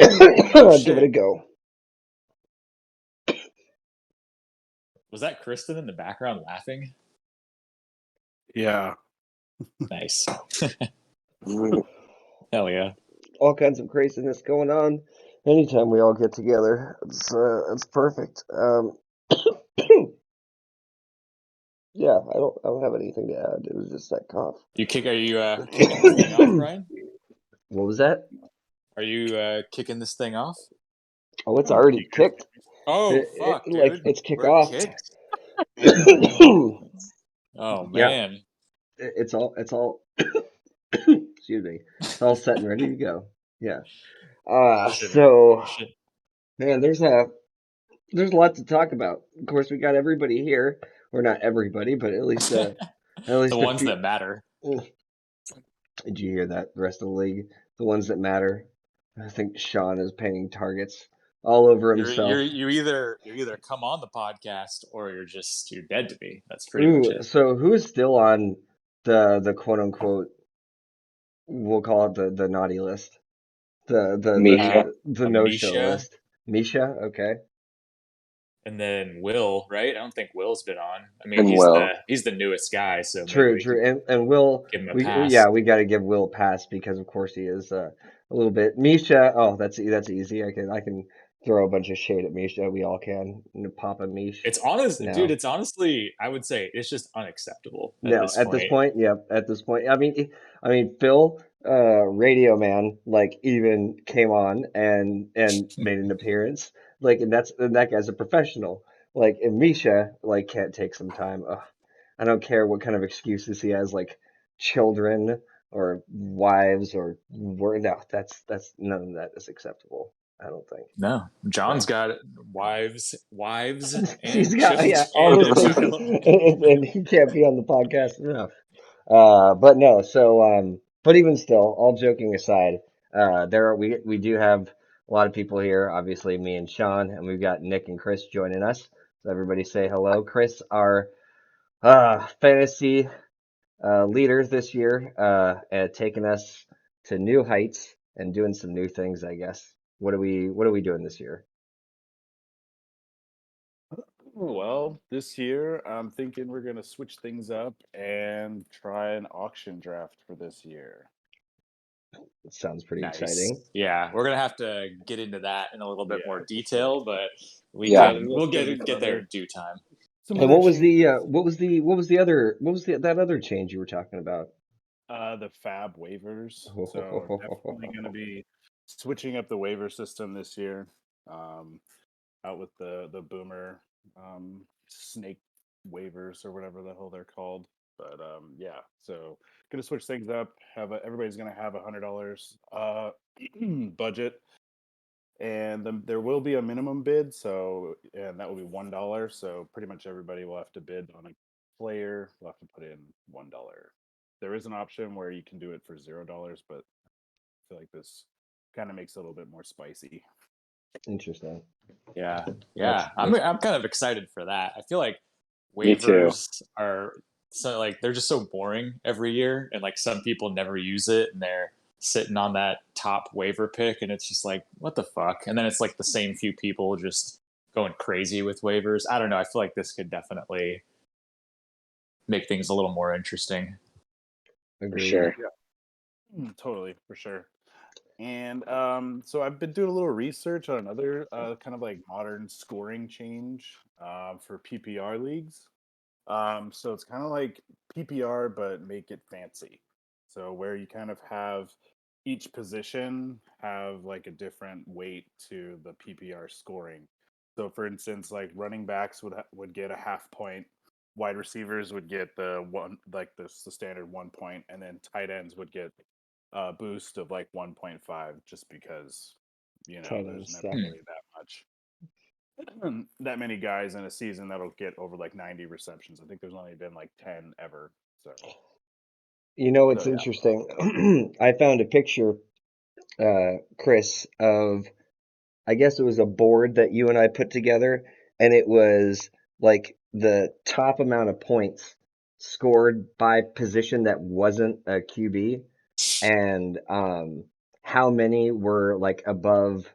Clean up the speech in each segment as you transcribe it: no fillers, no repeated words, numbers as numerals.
Oh Give it a shit! go. Was that Kristen in the background laughing? Yeah. Nice. Mm. Hell yeah. All kinds of craziness going on. Anytime we all get together, it's perfect. Yeah, I don't have anything to add. It was just that cough. Are you kicking this thing off, Brian? What was that? Are you kicking this thing off? Oh, it's Oh, already you guys kicked. Oh fuck, Like dude. it's kick We're off. kicked. Oh Yeah, man. it's all excuse me. It's all set and ready to go. Yeah. Shit, man. So Shit. man, there's a lot to talk about. Of course, we got everybody here, or not everybody, but at The least a ones few. that matter. Did you hear that? The rest of the league, the ones that matter. I think Sean is painting targets all over himself. You either come on the podcast or you're dead to me. That's pretty much Ooh, it. so who's still on the quote unquote, we'll call it the naughty list, Misha. the no show Misha, list? Misha, okay. and then Will, right? I don't think Will's been on. I mean, And Will. he's the newest guy, so maybe True, we could true. And Will, give him a we pass. yeah, we got to give Will a pass because of course he is a little bit Misha. Oh, that's easy. I can throw a bunch of shade at Misha. We all can. Pop a Mish. It's honest, dude. No. It's honestly, I would say it's just unacceptable at No, this at this point. point, yeah, at this point. I mean, Phil, Radio Man, like even came on and made an appearance. Like, and that guy's a professional. Like, and Misha, like, can't take some time. Ugh, I don't care what kind of excuses he has, like children or wives or work. No, that's none of that is acceptable. I don't think. No, John's No. got wives, He's and got, children, yeah, all and those a things, child. and he can't be on the podcast enough. But no, so but even still, all joking aside, we do have a lot of people here. Obviously, me and Sean, and we've got Nick and Chris joining us. So everybody say hello. Chris, our fantasy leader this year, and taking us to new heights and doing some new things. I guess. What are we doing this year? Well, this year I'm thinking we're gonna switch things up and try an auction draft for this year. It sounds pretty Nice. exciting. Yeah, we're gonna have to get into that in a little bit more Yeah, for sure. detail, but Yeah. we'll There's gonna be get there in due time. some And other what was that other change you were talking about? the fab waivers. So definitely gonna be switching up the waiver system this year. Um, Out with the boomer snake waivers or whatever the hell they're called. But yeah, so gonna switch things up. Everybody's gonna have $100 budget, and there will be a minimum bid. So and that will be $1. So pretty much everybody will have to bid on a player. Will have to put in $1. There is an option where you can do it for $0, but I feel like this kind of makes it a little bit more spicy. Interesting. Yeah, That's yeah. that's I'm kind of excited for that. I feel like Me too. waivers are so like they're just so boring every year, and like some people never use it, and they're sitting on that top waiver pick, and it's just like what the fuck. And then it's like the same few people just going crazy with waivers. I don't know. I feel like this could definitely make things a little more interesting. For agreed. sure. Totally, for sure. And so I've been doing a little research on another kind of like modern scoring change for PPR leagues. So it's kind of like PPR, but make it fancy. So where you kind of have each position have like a different weight to the PPR scoring. So for instance, like running backs would get a half point, wide receivers would get the one like the standard 1 point, and then tight ends would get a boost of like 1.5 just because Tight end there's never stuff. Hmm. really that many guys in a season that'll get over like 90 receptions. I think there's only been like 10 ever. So It's yeah. interesting. I found a picture, Chris, of I guess it was a board that you and I put together, and it was like the top amount of points scored by position that wasn't a QB, and how many were like above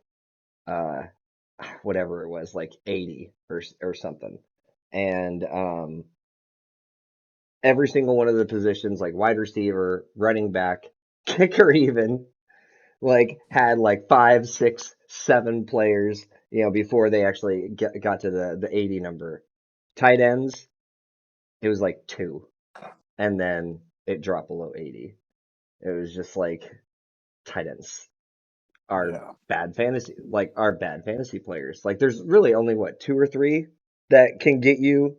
whatever it was, like 80 or something. And every single one of the positions, like wide receiver, running back, kicker, even like had like 5, 6, 7 players, before they actually got to the 80 number. Tight ends, it was like 2, and then it dropped below 80. It was just like tight ends are Yeah. bad fantasy players. Like there's really only what 2 or 3 that can get you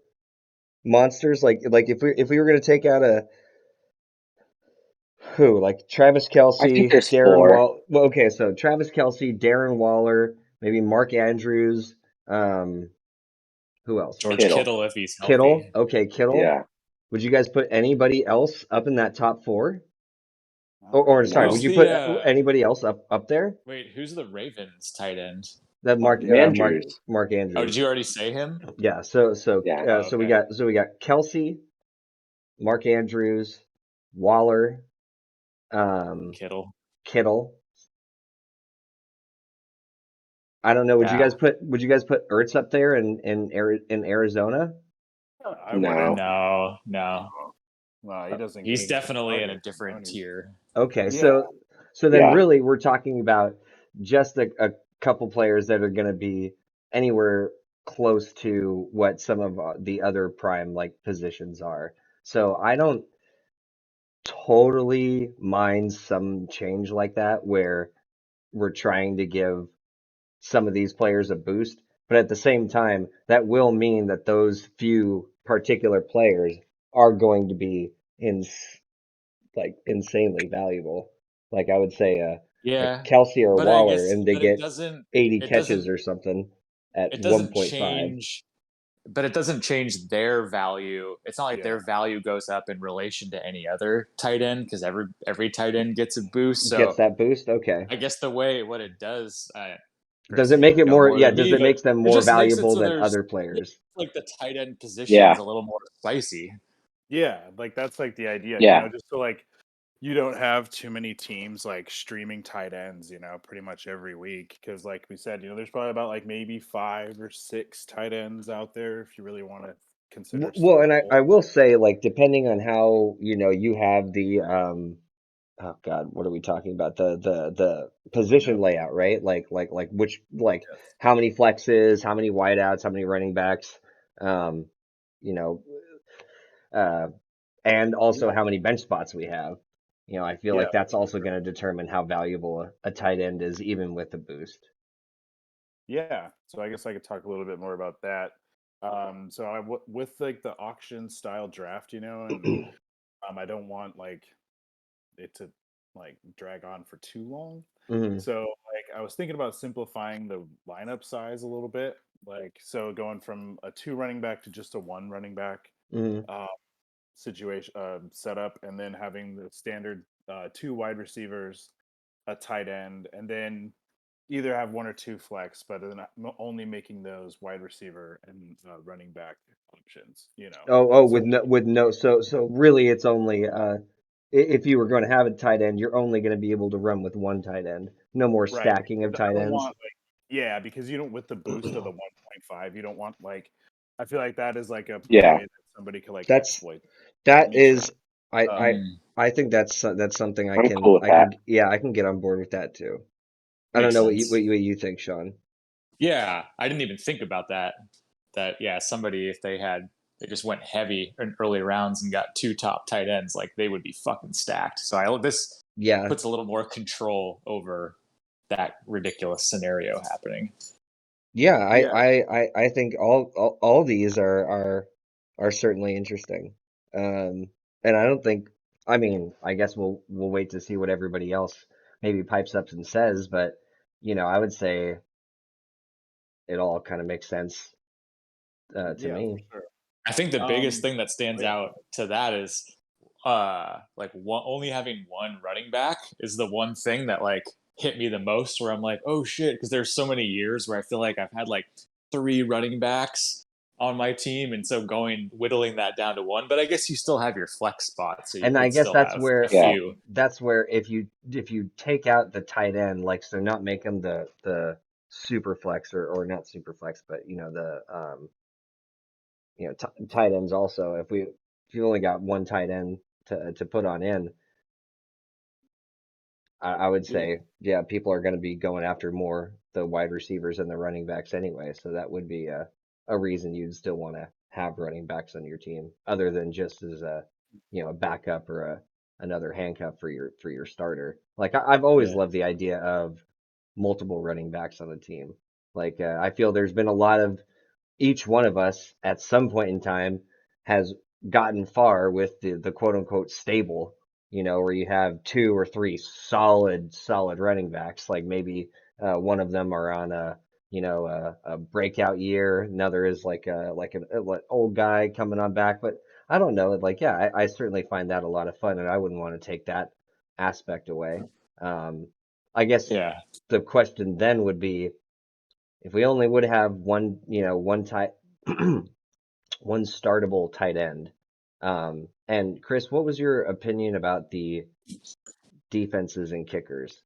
monsters. Like if we were gonna take out a who like Travis I think Kelsey, there's Darren 4. Wall. Well, okay, so Travis Kelsey, Darren Waller, maybe Mark Andrews. Um, who else? George Kittle. Kittle if he's Kittle. healthy. Okay, Kittle. Yeah. Would you guys put anybody else up in that top 4? Or sorry, would Who's No. you the put anybody else up there? wait? Who's the Ravens tight end? That Andrews. Mark Oh, did Andrews. you already say him? Yeah. So Yeah. Oh, so we okay. got Kelsey, Mark Andrews, Waller, um, Kittle. Kittle. I don't know. Yeah. Would you guys put Ertz up there in Arizona? I wouldn't. No. No. No, he doesn't He's get enough definitely in a targets. different tier. Okay, Yeah. so then Yeah. really we're talking about just a couple players that are going to be anywhere close to what some of the other prime like positions are. So I don't totally mind some change like that where we're trying to give some of these players a boost, but at the same time, that will mean that those few particular players are going to be insanely valuable. Like I would say a Yeah, Kelsey or but I Waller, guess, and they but it get doesn't, 80 it catches doesn't, or something at it doesn't 1.5. change. But it doesn't change their value. It's not like Yeah. their value goes up in relation to any other tight end because every tight end gets a boost. Gets So that boost? Okay. I guess what it does, Does Chris, it you make would it know more, more yeah, than does me, it but makes them it more just makes it valuable so than there's other players? like the tight end position's Yeah. a little more spicy. Yeah, like that's like the idea, Yeah. just so like you don't have too many teams like streaming tight ends, pretty much every week. Because like we said, there's probably about like maybe 5 or 6 tight ends out there if you really want to consider Well, starting and I both. will say, like, depending on how, you have the, oh God, what are we talking about? The position Lineup. layout, right? Like which, like, Yes. how many flexes, how many wideouts, how many running backs, um, you know, uh, and also Yeah. how many bench spots we have. I feel Yeah, like that's for also sure. going to determine how valuable a tight end is, even with a boost. Yeah. So I guess I could talk a little bit more about that. So with like the auction style draft, and I don't want like it to like drag on for too long. Hmm. So like I was thinking about simplifying the lineup size a little bit. Like so going from a 2 running back to just a 1 running back Hmm. uh, situation setup, and then having the standard 2 wide receivers, a tight end, and then either have 1 or 2 flex, but then only making those wide receiver and running back options. Oh, So with no, so really, it's only if you were going to have a tight end, you're only going to be able to run with one tight end. No more right, stacking of because I tight don't ends. want like yeah, because you don't with the boost of the 1.5, you don't want like I feel like that is like a Yeah. way that somebody could like That's exploit that me for is I I um Mm, I think that's something I'm cool with I that. can yeah, I can get on board with that too. I don't makes know what you sense. think, Sean. Yeah, I didn't even think about that. That yeah, somebody if they just went heavy in early rounds and got 2 top tight ends, like they would be fucking stacked. So this Yeah. puts a little more control over that ridiculous scenario happening. Yeah, yeah. I think all these are certainly interesting. And I don't think I mean, I guess we'll wait to see what everybody else maybe pipes up and says, but I would say it all kind of makes sense to Yeah, for me. sure. I think the biggest thing that Oh stands yeah. out to that is like only having one running back is the one thing that like hit me the most where I'm like, oh shit, because there's so many years where I feel like I've had like 3 running backs on my team, and so whittling that down to one. But I guess you still have your flex spot, so you And I could guess still have a Yeah. few. that's where if you take out the tight end, like so not make them the super flex or not super flex, but the tight ends also. If you only got one tight end to put on in, I would Yeah. say, yeah, people are going to be going after more the wide receivers and the running backs anyway. So that would be a reason you'd still want to have running backs on your team, other than just as a backup or another handcuff for your starter. Like I've always Yeah. loved the idea of multiple running backs on the team. Like I feel there's been a lot of each one of us at some point in time has gotten far with the quote unquote stable, where you have two or three solid running backs. Like maybe one of them are on a breakout year, another is like an old guy coming on back. But I don't know, like yeah, I certainly find that a lot of fun, and I wouldn't want to take that aspect away. Um, I guess Yeah. the question then would be if we only would have one, one tight, one startable tight end. And Chris, what was your opinion about the defenses and kickers?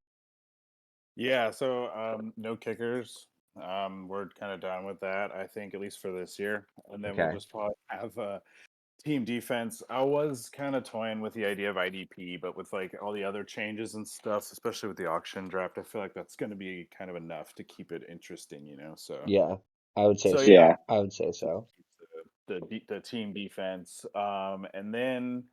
Yeah, so no kickers. We're kind of done with that, I think, at least for this year. And then we'll Okay. just probably have a team defense. I was kind of toying with the idea of IDP, but with like all the other changes and stuff, especially with the auction draft, I feel like that's going to be kind of enough to keep it interesting, you know? Yeah, I would say So so. yeah, Yeah. I would say just so. keep the team defense. And then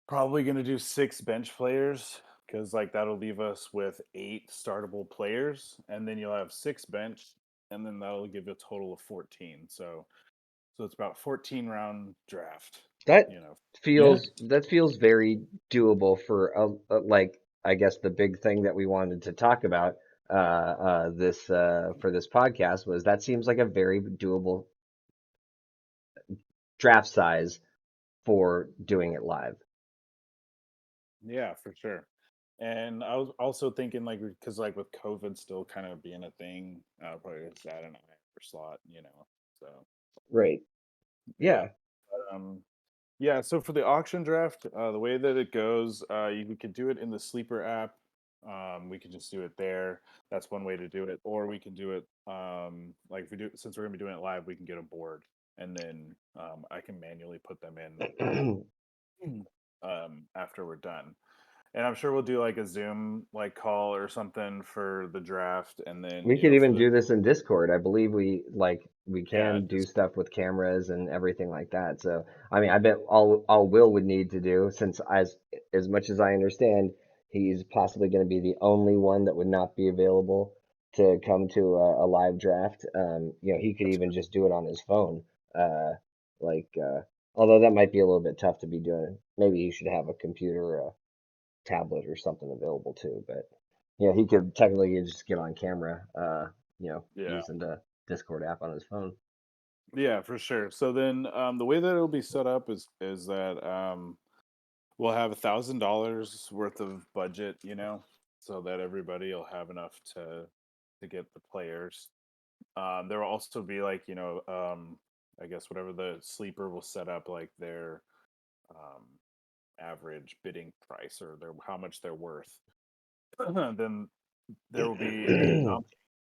probably going to do 6 bench players because like that'll leave us with 8 startable players, and then you'll have 6 bench, and then that'll give you a total of 14. So it's about 14 round draft. That You know. Yeah. feels very doable for like I guess the big thing that we wanted to talk about this for this podcast was that seems like a very doable draft size for doing it live. Yeah, for sure. And I was also thinking like because like with COVID still kind of being a thing, probably just add an IR slot. You know. So Right. yeah. Yeah. Um, Yeah, so for the auction draft, the way that it goes, we could do it in the Sleeper app. We could just do it there. That's one way to do it. Or we can do it like if we do since we're gonna be doing it live, we can get a board and then I can manually put them in after we're done. And I'm sure we'll do like a Zoom like call or something for the draft, and then We could for even the do this in Discord. I believe we yeah, can do just stuff with cameras and everything like that. So I mean, I bet all Will would need to do, since as much as I understand, he's possibly going to be the only one that would not be available to come to a live draft. He could even just do it on his phone. Uh, like although that might be a little bit tough to be doing. Maybe he should have a computer or a tablet or something available too. But yeah, he could technically just get on camera, yeah. using the Discord app on his phone. Yeah, for sure. So then the way that it'll be set up is that we'll have $1,000 worth of budget, you know, so that everybody will have enough to get the players. There will also be like, I guess whatever the sleeper will set up like their um, average bidding price or their how much they're worth. Then there will be a nomination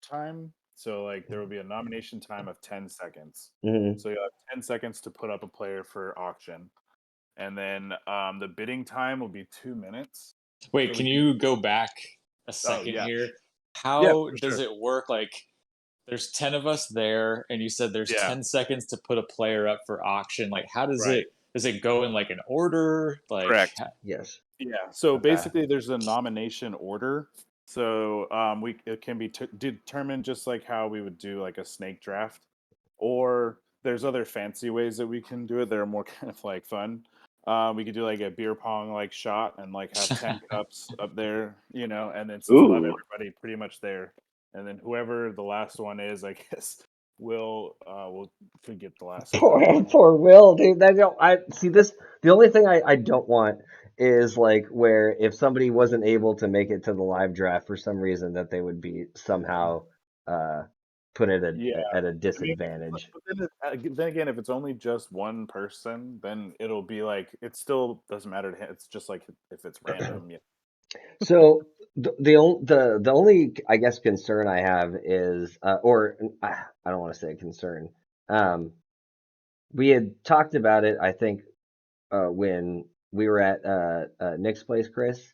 time. So like there will be a nomination time of 10 seconds. Hmm. So you have 10 seconds to put up a player for auction. And then the bidding time will be 2 minutes. Wait, So we can can you go back a oh second yeah. here? Yeah, How for does sure. it work? Like, there's 10 of us there, and you said there's Yeah, 10 seconds to put a player up for auction. Like, how right. does it go in like an order? Like, Correct. Yes. Yeah. So okay. basically there's a nomination order. So we it can be determined just like how we would do like a snake draft, or there's other fancy ways that we can do it that are more kind of like fun. We could do like a beer pong like shot and like have 10 cups up there, you know, and then since we'll have Ooh. everybody pretty much there, and then whoever the last one is, I guess, will could get the last cup. Poor Will, dude. That don't I see this. The only thing I don't want is like where if somebody wasn't able to make it to the live draft for some reason that they would be somehow uh put it Yeah. at a I mean, disadvantage. but then again, if it's only just one person, then it'll be like it still doesn't matter to him. It's just like if it's random. Yeah. So the only I guess concern I have is or I don't want to say concern. Um, we had talked about it, I think, when we were at Nick's place, Chris,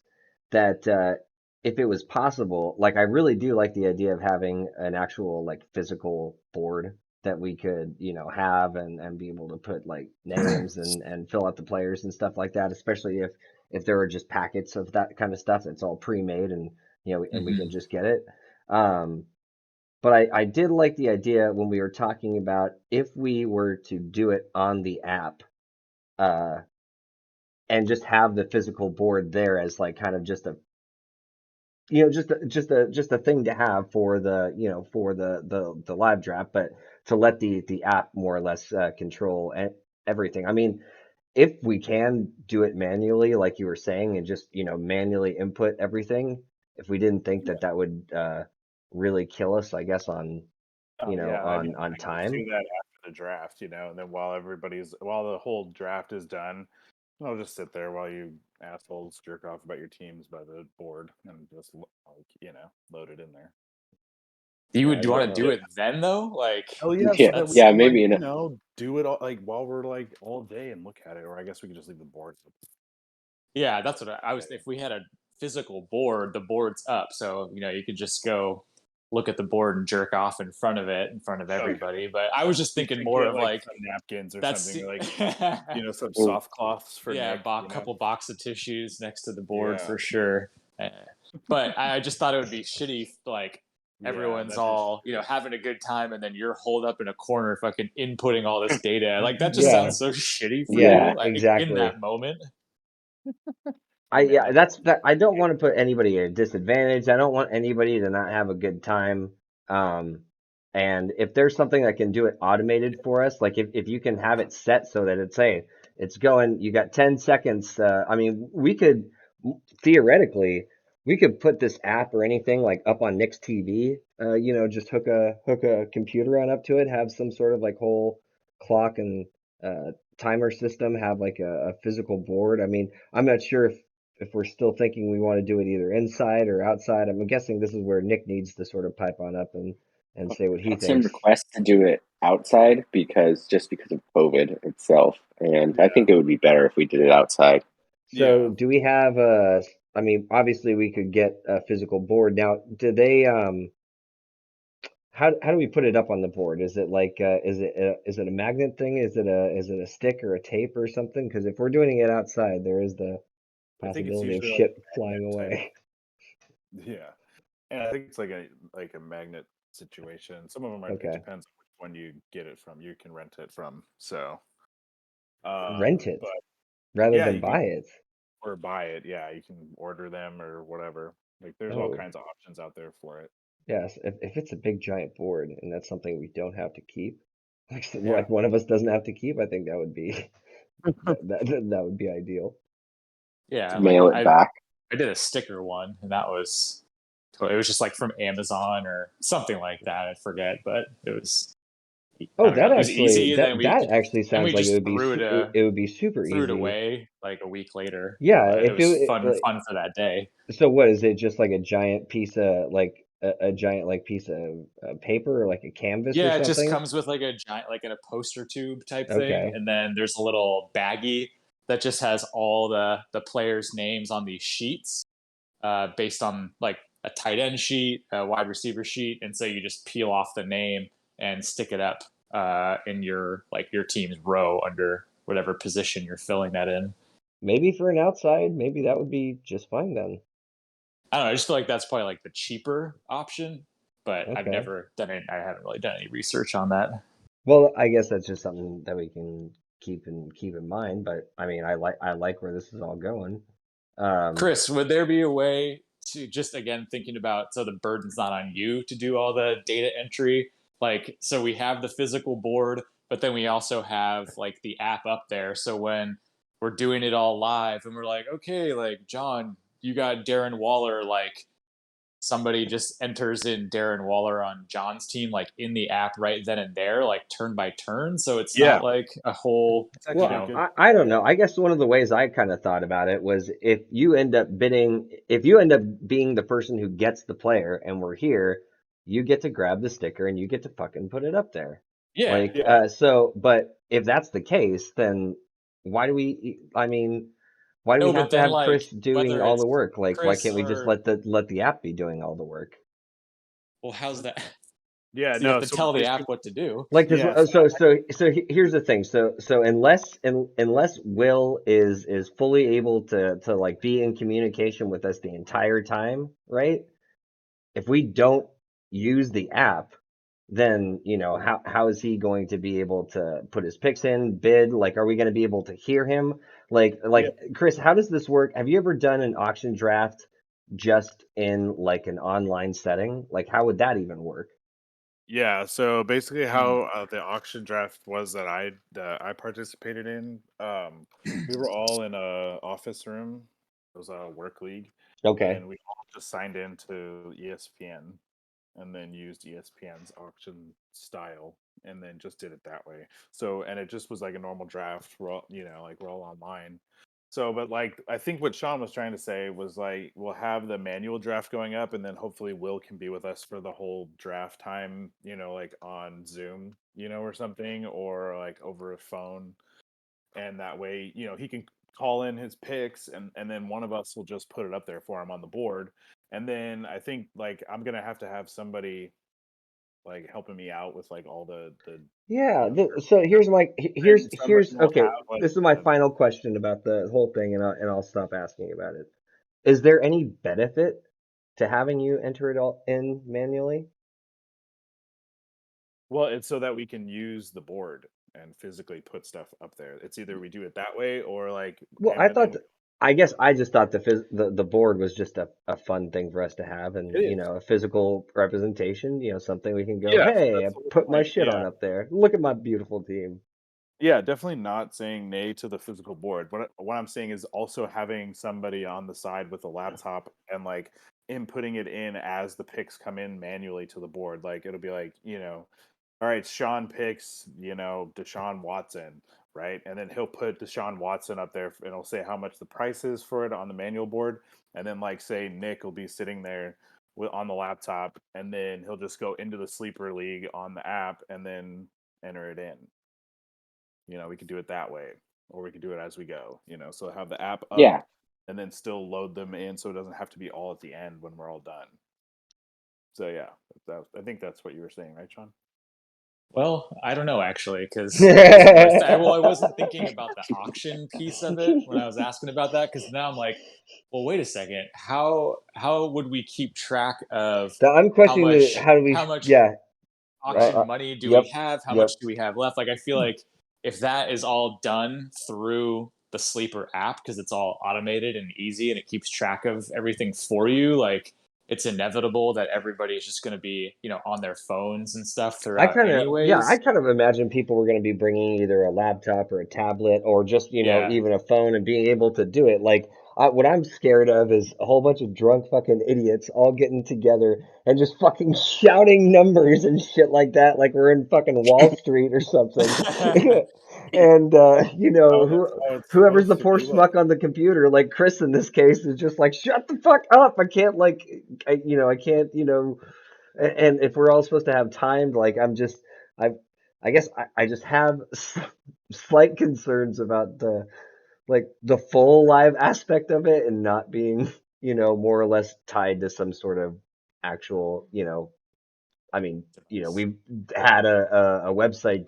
that if it was possible, like I really do like the idea of having an actual like physical board that we could, have and be able to put like names and fill out the players and stuff like that, especially if there were just packets of that kind of stuff that's all pre-made and and we can Mhm. just get it. Um, but I did like the idea when we were talking about if we were to do it on the app. Uh, and just have the physical board there as like kind of just a just a thing to have for the for the live draft, but to let the app more or less control everything. I mean, if we can do it manually, like you were saying, and just manually input everything, if we didn't think Yeah. that that would really kill us, I guess on Oh yeah. I mean, on I can just do time. that after the draft, and then while the whole draft is done, I'll just sit there while you assholes jerk off about your teams by the board and just like load it in there. Do Yeah, you but want to do it then though? Like oh yeah, so Yeah, that we that's yeah, can maybe do it all like while we're like all day and look at it, or I guess we could just leave the board up. yeah, that's what I Yeah, was. If we had a physical board, the board's up, so you could just go look at the board and jerk off in front of it, in front of okay. everybody. But I was just You thinking could more get of like like some napkins or that's something, or like some mm, soft cloths for yeah, Nick. couple box of tissues next to the board Yeah, for sure. Uh, but I just thought it would be shitty, like yeah, everyone's that'd be all shitty. having a good time, and then you're holed up in a corner, fucking inputting all this data. Like that just Yeah, sounds so shitty for yeah, you, yeah, like in exactly. that moment. Hey man, Yeah, that's that. I don't want to put anybody at a disadvantage. I don't want anybody to not have a good time. Um, and if there's something that can do it automated for us, like if you can have it set so that it's hey, it's going, you got 10 seconds. I mean, we could theoretically, we could put this app or anything like up on Nick's TV. Just hook a computer on up to it, have some sort of like whole clock and timer system, have like a physical board. I mean, I'm not sure if we're still thinking we want to do it either inside or outside. I'm guessing this is where Nick needs to sort of pipe on up and say what he had some thinks. requests to do it outside because of COVID itself, and I yeah, think it would be better if we did it outside. So yeah. do we have I mean, obviously we could get a physical board. Now, do they how do we put it up on the board? Is it like is it a magnet thing? Is it a stick or a tape or something? Because if we're doing it outside, there is the I think it's possibility of usually like shit a flying magnet type. away. Yeah, and I think it's like a magnet situation. Some of them are. It Okay. depends on which one you get it from. You can rent it from. So, Rent it but rather yeah, than you can buy it. or buy it. Yeah, you can order them or whatever. Like there's all Oh. kinds of options out there for it. Yes, if it's a big giant board and that's something we don't have to keep, Yeah, like one of us doesn't have to keep, I think that would be that would be ideal. Yeah, To like mail it back. I did a sticker one, and that was it was just like from Amazon or something like that. I forget, but it was I Oh, don't know. that It was actually easy, and that actually then sounds we like it just would be it would be super threw it easy. away like a week later. Yeah, But it if was fun like, fun for that day. so what is it just like a giant piece of like a giant like piece of paper or like a canvas or Yeah, it just something? comes with like a giant, like in a poster tube type thing, Okay. and then there's a little baggie that just has all the players' names on these sheets, based on like a tight end sheet, a wide receiver sheet, and so you just peel off the name and stick it up in your team's row under whatever position you're filling that in. Maybe for an outside, maybe that would be just fine then. I don't know. I just feel like that's probably like the cheaper option, but I've Okay. never done it. I haven't really done any research on that. Well, I guess that's just something that we can keep in mind. But I mean, I like where this is all going. Um, Chris, would there be a way to just again thinking about so the burden's not on you to do all the data entry? Like, so we have the physical board, but then we also have like the app up there. So when we're doing it all live and we're like, okay, like John, you got Darren Waller like somebody just enters in Darren Waller on John's team, like in the app right then and there, like turn by turn. So it's Yeah, not like a whole, it's you actually a Well, know, good. I don't Yeah, know. I guess one of the ways I kind of thought about it was if you end up being the person who gets the player and we're here, you get to grab the sticker and you get to fucking put it up there. yeah. Like, yeah, but if that's the case, then why do we, I mean, why do we No, have but to then have like Chris doing whether all it's the work? Like, why Chris can't we just or, let the app be doing all the work? well, how's that? yeah. So you have No, to so tell the app basically, what to do. Like, yeah. cause here's the thing. So unless Will is fully able to like be in communication with us the entire time, right? If we don't use the app, then how is he going to be able to put his picks in, bid? Like, are we going to be able to hear him? Yeah, Chris, how does this work? Have you ever done an auction draft just in like an online setting? Like, how would that even work? yeah. So basically, Hmm. how the auction draft was that I participated in. We were all in a office room. It was a work league, Okay. and we all just signed into ESPN, and then used ESPN's auction style, and then just did it that way. So, and it just was like a normal draft. We're all, like we're all online. So, but like I think what Sean was trying to say was like we'll have the manual draft going up, and then hopefully Will can be with us for the whole draft time. Like on Zoom, or something, or like over a phone, and that way he can call in his picks, and then one of us will just put it up there for him on the board. And then I think like I'm gonna have to have somebody like helping me out with like all the Yeah. So services. here's And somebody will okay. have like This is my final question about the whole thing, and I'll stop asking about it. Is there any benefit to having you enter it all in manually? well, it's so that we can use the board and physically put stuff up there. It's either we do it that way or like Well, and and I guess I just thought the board was just a fun thing for us to have, it and is. a physical representation, something we can go, Yeah, so hey, I that's the whole put my point. shit Yeah. on up there. Look at my beautiful team. Yeah, definitely not saying nay to the physical board. What I'm saying is also having somebody on the side with a laptop and like inputting it in as the picks come in manually to the board. Like it'll be like, all right, Sean picks, Deshaun Watson, right? And then he'll put Deshaun Watson up there and he'll say how much the price is for it on the manual board. And then like say Nick will be sitting there on the laptop, and then he'll just go into the sleeper league on the app and then enter it in. We could do it that way, or we could do it as we go. So have the app up Yeah. and then still load them in, so it doesn't have to be all at the end when we're all done. So yeah, I think that's what you were saying, right, Sean? Well, I don't know actually, because I wasn't really. Well, I wasn't thinking about the auction piece of it when I was asking about that. Because now I'm like, well, wait a second. How would we keep track of So I'm how questioning much how do we, how much yeah, auction money do we yep, have? How much yep. do we have left? Like, I feel like if that is all done through the Sleeper app because it's all automated and easy and it keeps track of everything for you, like it's inevitable that everybody is just going to be, on their phones and stuff throughout I anyways. kind of imagine people were going to be bringing either a laptop or a tablet or just, Yeah. even a phone and being able to do it. Like, what I'm scared of is a whole bunch of drunk fucking idiots all getting together and just fucking shouting numbers and shit like that, like we're in fucking Wall Street or something. And, Oh, that's how it's whoever's the supposed to poor be. Like, schmuck on the computer, like Chris in this case, is just like, shut the fuck up. I can't, like, I can't, and if we're all supposed to have timed, like I, I guess I just have slight concerns about the full live aspect of it and not being, more or less tied to some sort of actual, I mean, Device. we've had a website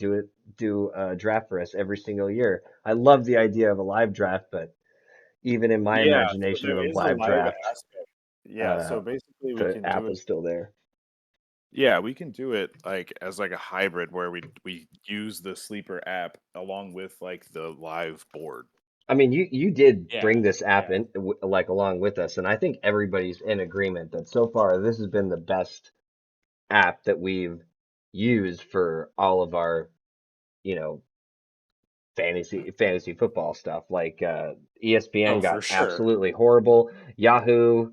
do a draft for us every single year. I love the idea of a live draft, but even in my yeah, so imagination of there a is a live live draft, aspect. Yeah, uh, so basically we the can do app it. is still there. Yeah, we can do it like as like a hybrid where we use the sleeper app along with like the live board. I mean, you did Yeah. bring this app Yeah. in like along with us, and I think everybody's in agreement that so far this has been the best app that we've used for all of our, you know, fantasy football stuff. Like Oh, ESPN for got sure. absolutely horrible. Yahoo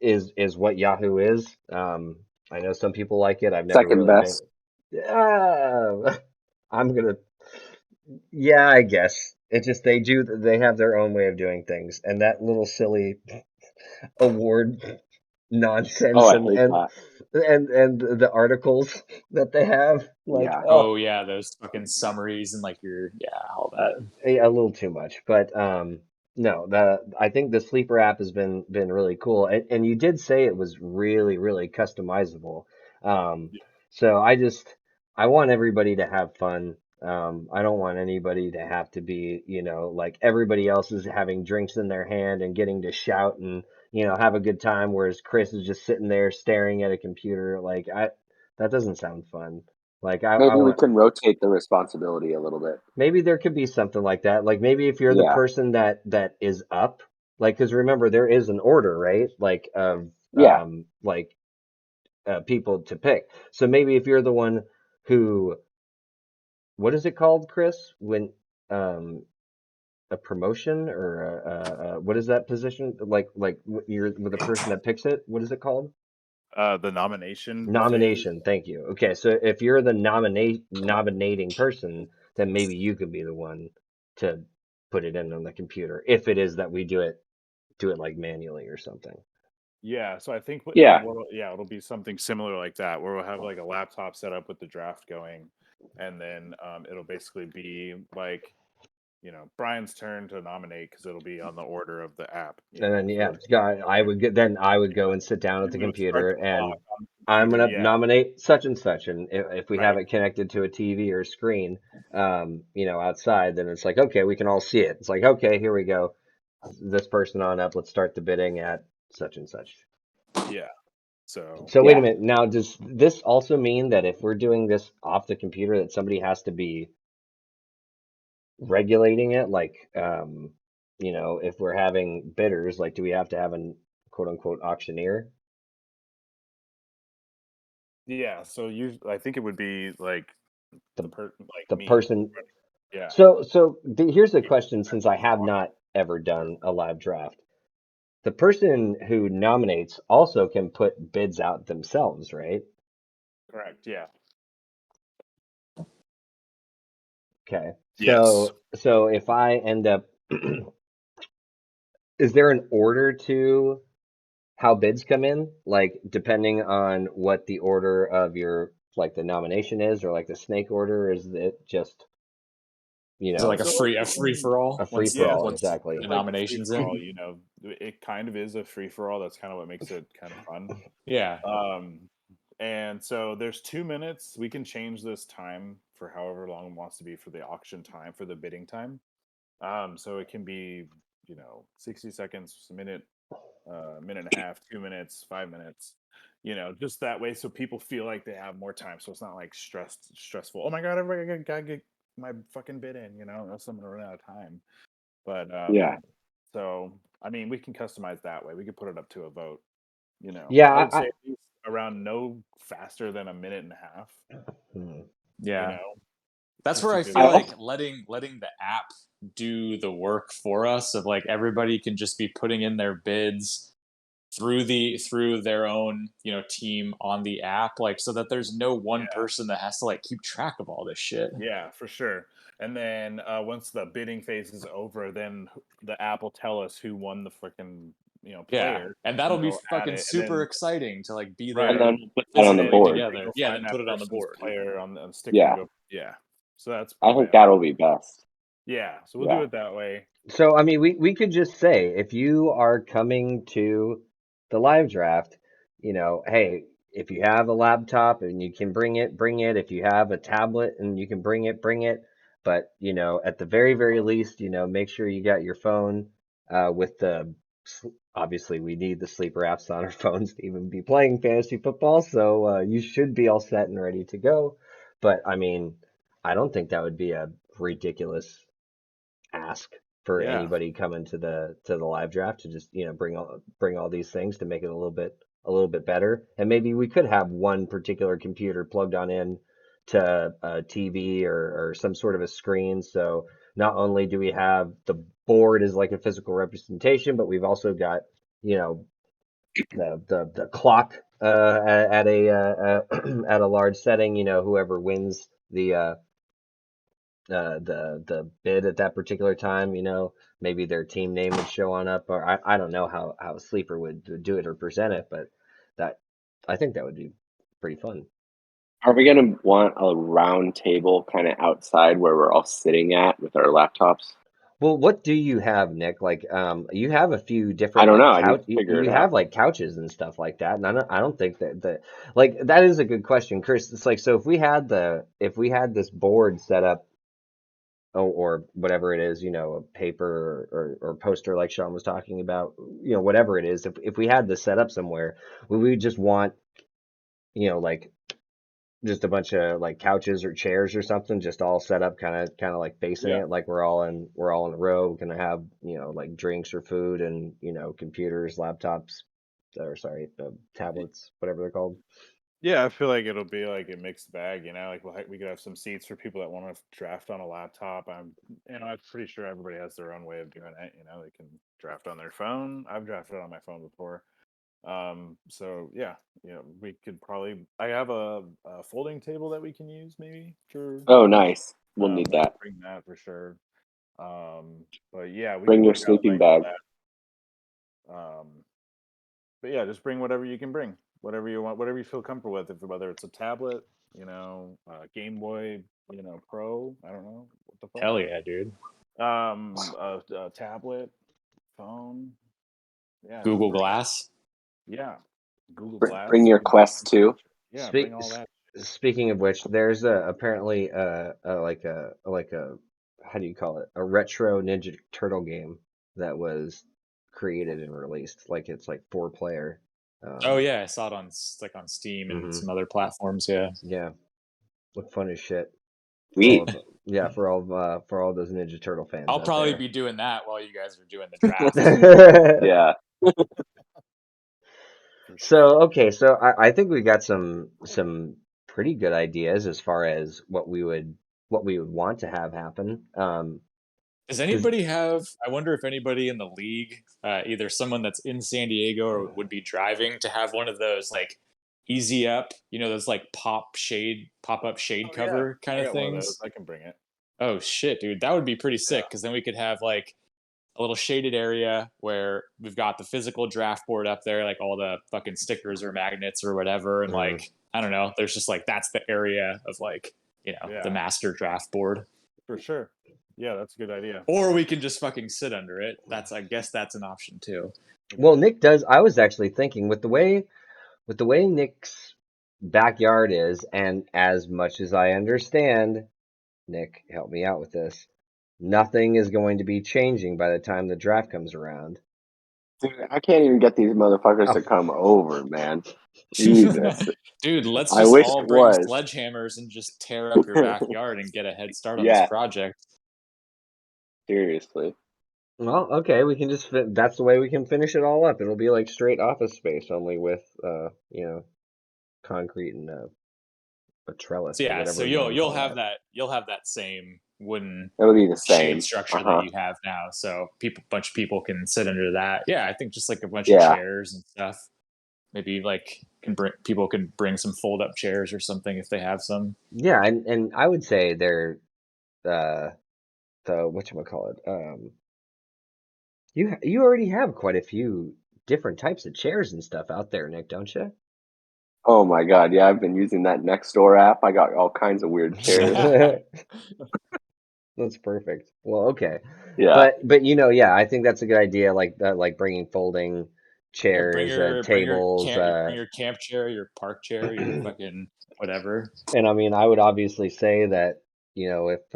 is what Yahoo is. I know some people like it. I've never Second really been. best. I'm gonna. Yeah, I guess it just they have their own way of doing things, and that little silly award Oh, nonsense I hate that. and the articles that they have, like, Yeah. oh, Oh yeah, those fucking summaries and like your all that. a little too much. But no, the I think the sleeper app has been really cool, and you did say it was really customizable. Um, so I want everybody to have fun. I don't want anybody to have to be, like everybody else is having drinks in their hand and getting to shout and, have a good time, whereas Chris is just sitting there staring at a computer. Like that doesn't sound fun. Like I Maybe we want. can rotate the responsibility a little bit. Maybe there could be something like that. Like maybe if you're the Yeah. person that is up, like because remember there is an order, right? Like of Yeah. like people to pick. So maybe if you're the one who, what is it called, Chris? When a promotion or what is that position? You're with the person that picks it. What is it called? The nomination phase. Nomination. Thank you. Okay, so if you're the nominating person, then maybe you could be the one to put it in on the computer. If it is that we do it like manually or something. Yeah, so I think Yeah. yeah, it'll be something similar like that, where we'll have like a laptop set up with the draft going, and then it'll basically be like, Brian's turn to nominate because it'll be on the order of the app, And then so yeah, it'll be I would get then I would go yeah, and sit down at the and it'll start computer the and clock on the I'm computer. gonna Yeah, nominate such and such, and if we have right. it connected to a TV or a screen, outside, then it's like okay, we can all see it. It's like okay, here we go, this person on up. Let's start the bidding at such and such. Yeah. So So wait a Yeah. minute. Now, does this also mean that if we're doing this off the computer, that somebody has to be regulating it? Like, if we're having bidders, like, do we have to have an quote unquote auctioneer? yeah, so I think it would be like The like the me. person. Yeah. So here's the Yeah. question, since I have not ever done a live draft. The person who nominates also can put bids out themselves, right? Correct. Yeah. Okay. Yes. So if I end up, is there an order to how bids come in, like depending on what the order of your like the nomination is, or like the snake order, is it just, you Is it know, like So a free for a all free once for yeah, the all? so once think Exactly. the of like a free nominations for all, in? it kind of is a free for all. That's kind of what makes it kind of fun. Yeah. And so there's 2 minutes. We can change this time for however long it wants to be for the auction time, for the bidding time. So it can be, 60 seconds, a minute, minute and a half, 2 minutes, 5 minutes, just that way so people feel like they have more time. So it's not like stressful. Oh my God, everybody gotta get my fucking bid in, else I'm gonna run out of time. But Yeah. so I mean we can customize that way. We could put it up to a vote, Yeah, I would say at least around no faster than a minute and a half, hmm. you Yeah. know, That's just where to I give feel I it like also, letting the app do the work for us of like everybody can just be putting in their bids through their own, team on the app, like so that there's no one yeah, person that has to like keep track of all this shit. yeah, for sure. And then once the bidding phase is over, then the app will tell us who won the freaking Yeah. player, And and that'll be it'll add fucking it, and super then exciting to like be and right, there then we'll put that on and the then physically board. together. you'll Yeah, find then put that it on the person's board. player on the sticker and Yeah. go, yeah. So that's I probably think that'll be best. yeah. So we'll do Yeah. it that way. So I mean, we could just say if you are coming to the live draft, hey, if you have a laptop and you can bring it, bring it. If you have a tablet and you can bring it, bring it. But at the very least, make sure you got your phone with the. Obviously, we need the sleeper apps on our phones to even be playing fantasy football. So you should be all set and ready to go. But I mean, I don't think that would be a ridiculous ask for Yeah, anybody coming to the live draft to just bring all these things to make it a little bit better. And maybe we could have one particular computer plugged on in to a TV or some sort of a screen. So not only do we have the board as like a physical representation, but we've also got you know the clock at a at a large setting. Whoever wins the bid at that particular time. Maybe their team name would show on up, or I don't know how Sleeper would do it or present it, but that I think that would be pretty fun. Are we gonna want a round table kind of outside where we're all sitting at with our laptops? Well, what do you have, Nick? Like, you have a few I different don't know. like I need couch. to You, figure you it have out. like couches and stuff like that, and I don't think that like that is a good question, Chris. It's like so if we had this board set up, or whatever it is, a paper or poster like Sean was talking about, whatever it is, if we had this set up somewhere, we would just want like just a bunch of like couches or chairs or something, just all set up, kind of like facing Yeah. it, like we're all in a row. We're gonna have like drinks or food and computers, laptops, or sorry, tablets, whatever they're called. Yeah, I feel like it'll be like a mixed bag, like we could have some seats for people that want to draft on a laptop. I'm pretty sure everybody has their own way of doing it. They can draft on their phone. I've drafted on my phone before. So yeah, we could probably. I have a folding table that we can use maybe for Oh, lunch. nice. We'll need We that. could bring that for sure. But yeah, we Bring could your work out sleeping like all bag. that. But yeah, just bring whatever you can bring, whatever you want, whatever you feel comfortable with. Whether it's a tablet, Game Boy, Pro. I don't know what the fuck. Hell yeah, dude. A tablet, phone. Yeah, just Google bring it. Glass. Yeah, Google Bring Glass. your Quest too. Yeah, bring Speak, all that. speaking of which, there's apparently like a how do you call it? A retro Ninja Turtle game that was created and released. Like it's like 4 player. Oh Um, yeah, I saw it on Steam and hmm some other platforms. Yeah, Yeah, look fun as shit for all Sweet. of yeah for all those Ninja Turtle fans I'll out probably there. be doing that while you guys are doing the draft. Yeah. For sure. So okay, so I think we got some pretty good ideas as far as what we would want to have happen. Does 'Cause anybody have? I wonder if anybody in the league, either someone that's in San Diego or would be driving, to have one of those like easy up, those like pop up shade Oh yeah, cover kind I of got one of those. things. I can bring it. Oh shit, dude, that would be pretty Yeah. sick because then we could have like a little shaded area where we've got the physical draft board up there, like all the fucking stickers or magnets or whatever, and mm, like I don't know, there's just like that's the area of like the Yeah, master draft board. for sure. Yeah, that's a good idea. Or we can just fucking sit under it. I guess that's an option too. well, Nick does. I was actually thinking with the way Nick's backyard is, and as much as I understand, Nick, help me out with this. Nothing is going to be changing by the time the draft comes around. Dude, I can't even get these motherfuckers Oh. to come over, man. Jesus. Dude, let's I just wish all it bring was. sledgehammers and just tear up your backyard and get a head start on this Yeah, project. seriously. Well, okay, we can just that's the way we can finish it all up. It'll be like straight office space, only with concrete and a So trellis or yeah, so whatever you want to you'll call have that. that same wooden It'll be the shade same. structure that Uh-huh. you have now. So bunch of people can sit under that. Yeah, I think just like a bunch of Yeah. chairs and stuff. Maybe like people can bring some fold up chairs or something if they have some. Yeah, and I would say they're uh the whatchamacallit. You already have quite a few different types of chairs and stuff out there, Nick, don't you? Oh my God. Yeah, I've been using that Nextdoor app. I got all kinds of weird chairs. That's perfect. Well, okay. Yeah. But yeah, I think that's a good idea, like that, like bringing folding Yeah, chairs, tables, bring your camp chair, your park chair, your fucking whatever. and I mean, I would obviously say that, if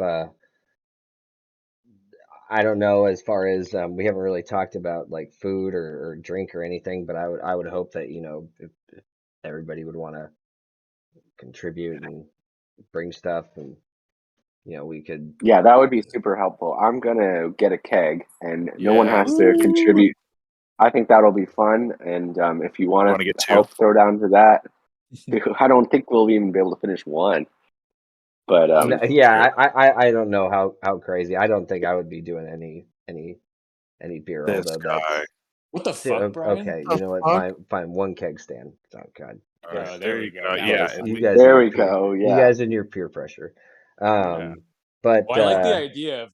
I don't know, as far as we haven't really talked about like food or drink or anything, but I would hope that, if everybody would want to contribute and bring stuff, and we could. Yeah, that would be super helpful. I'm gonna get a keg and no one Yeah, has to Ooh. contribute. I think that'll be fun. And if you I want want to get to two. help throw down to that, I don't think we'll even be able to finish one. But Yeah, Sure. I don't know how crazy. I don't think I would be doing any beer, This although that guy. What the See, fuck, Brian? okay, The you know what? fuck? Fine. One keg stand. Oh God. Yeah. There we go. Yeah, Yes, it's you guys and There your we peer, go. you Yeah. guys and your peer pressure. Yeah. But Well, I like the idea of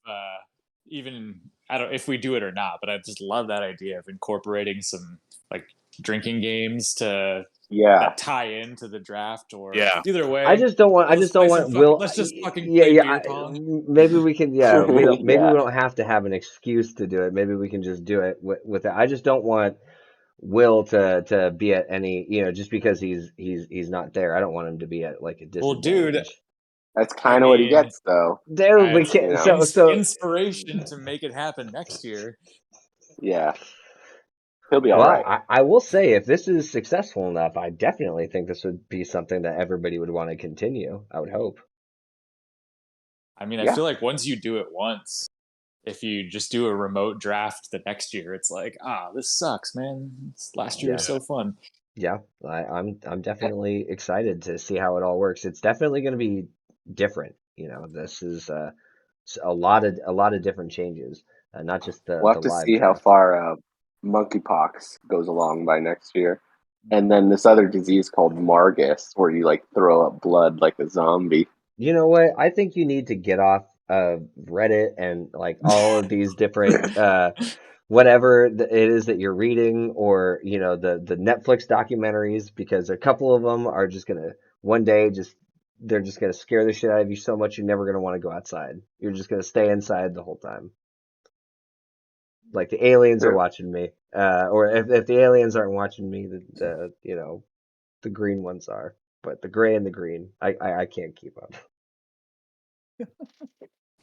even I don't if we do it or not, but I just love that idea of incorporating some like drinking games to Yeah. that tie into the draft or Yeah. either way. I just don't want. I let's just don't play some want fucking, Will. let's just fucking Yeah, play yeah. beer pong. Maybe we can. Yeah, we don't. Maybe Yeah. we don't have to have an excuse to do it. Maybe we can just do it with it. I just don't want Will to be at any. Just because he's not there. I don't want him to be at like a Well, dude, disadvantage. That's I kind of what he mean, gets, though. There we it's You can. know. So inspiration to make it happen next year. Yeah. He'll be all well, right. I will say if this is successful enough, I definitely think this would be something that everybody would want to continue. I would hope. I mean, I Yeah. feel like once you do it once, if you just do a remote draft the next year, it's like, this sucks, man. Last year Yeah. was so fun. Yeah, I'm definitely excited to see how it all works. It's definitely going to be different. This is a lot of different changes, not just We'll the have to live see how draft. far monkeypox goes along by next year. And then this other disease called Margus, where you like throw up blood like a zombie. You know what? I think you need to get off Reddit and like all of these different whatever it is that you're reading, or the Netflix documentaries, because a couple of them are just gonna one day they're just gonna scare the shit out of you so much you're never gonna want to go outside. You're just gonna stay inside the whole time. Like the aliens are Sure. watching me, or if the aliens aren't watching me, the green ones are, but the gray and the green, I can't keep up.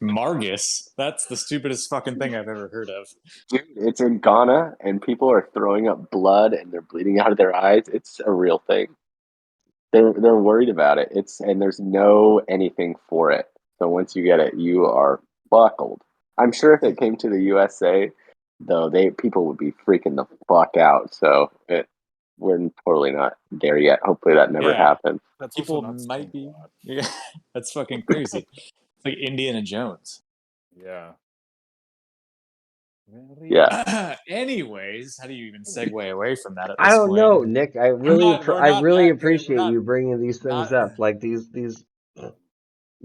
Margus. That's the stupidest fucking thing I've ever heard of. Dude, it's in Ghana, and people are throwing up blood and they're bleeding out of their eyes. It's a real thing. They're worried about it. And there's no anything for it. So once you get it, you are buckled. I'm sure if it came to the USA, though, people would be freaking the fuck out. So we're totally not there yet. Hopefully that never Yeah. happens. That's also People not might saying be. a lot. Yeah, that's fucking crazy. It's like Indiana Jones. Yeah. Yeah. Anyways, how do you even segue away from that at I this don't point? know, Nick. I really We're I not really that good. We're appreciate not you bringing these things not up. Like these they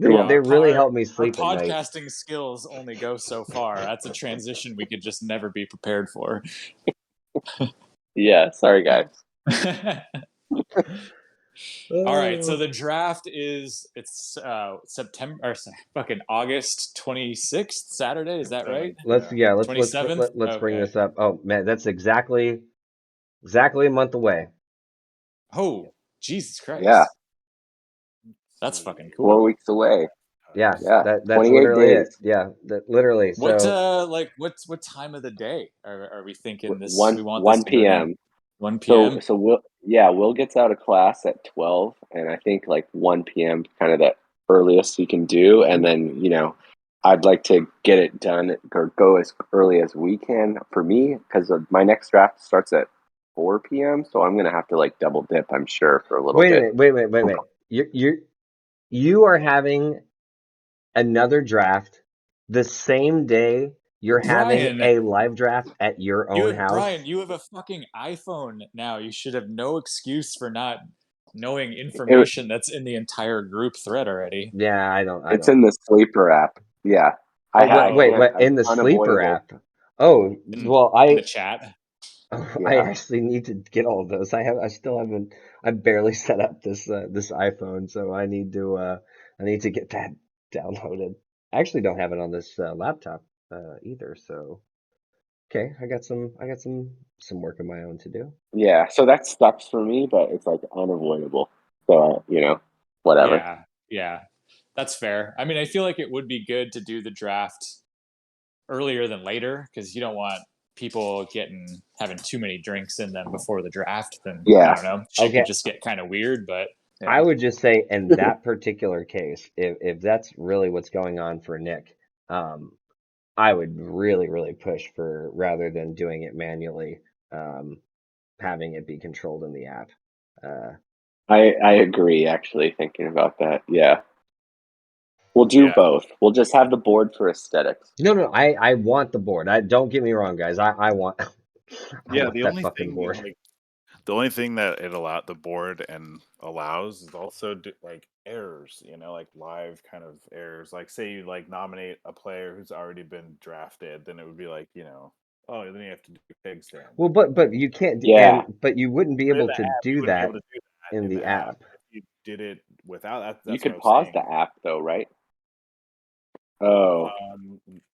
well. they really Our help me sleep at night. podcasting skills only go so far. That's a transition we could just never be prepared for. Yeah. Sorry, guys. All right, so Oh. the draft it's September or fucking August 26th, Saturday, is that right? Let's let's 27th? let's bring Okay. this up. Oh man, that's exactly a month away. Oh, Jesus Christ. Yeah. That's fucking 4 cool. weeks away. Yeah, Yeah. that's 28 literally days. it. Yeah, that literally. What So what time of the day are we thinking this 1 we want this to go down? 1 p.m. So Will gets out of class at 12, and I think like 1 p.m. kind of the earliest he can do, and then I'd like to get it done or go as early as we can for me, because my next draft starts at 4 p.m. So I'm gonna have to like double dip, I'm sure, for a little wait a bit. minute, wait a minute. You are having another draft the same day you're having Brian, a live draft at your own house. You have a fucking iPhone now. You should have no excuse for not knowing It, information that's in the entire group thread already. Yeah, I don't. it's in the sleeper app. Yeah, I Oh, have Oh, wait, it's in the sleeper unavoidable. app. Oh, well, in the chat. I Yeah, actually need to get all of those. I still haven't. I barely set up this iPhone, so I need to get that downloaded. I actually don't have it on this laptop either. So okay, I got some work of my own to do. yeah. So that sucks for me, but it's like unavoidable. So whatever. Yeah, yeah, that's fair. I mean, I feel like it would be good to do the draft earlier than later because you don't want people having too many drinks in them before the draft. Then I Yeah, don't know, shit Okay, could just get kind of weird. But I yeah, would just say in that particular case, if that's really what's going on for Nick, I would really, really push for rather than doing it manually, um, having it be controlled in the app. Uh, I agree. Actually, thinking about that. Yeah, we'll do both. We'll just have the board for aesthetics. no, I want the board. Don't get me wrong, guys. I want I want the that only fucking thing board. like the only thing that the board and allows is also like errors, like live kind of errors. Like say you like nominate a player who's already been drafted, then it would be like, oh, then you have to do pigs then. Well, but you can't, Yeah, but you wouldn't be But in able the to app, you do wouldn't be able that to do that in in the the app. app. If you did it without that, you that's what I could was pause saying. the app though, right? Oh,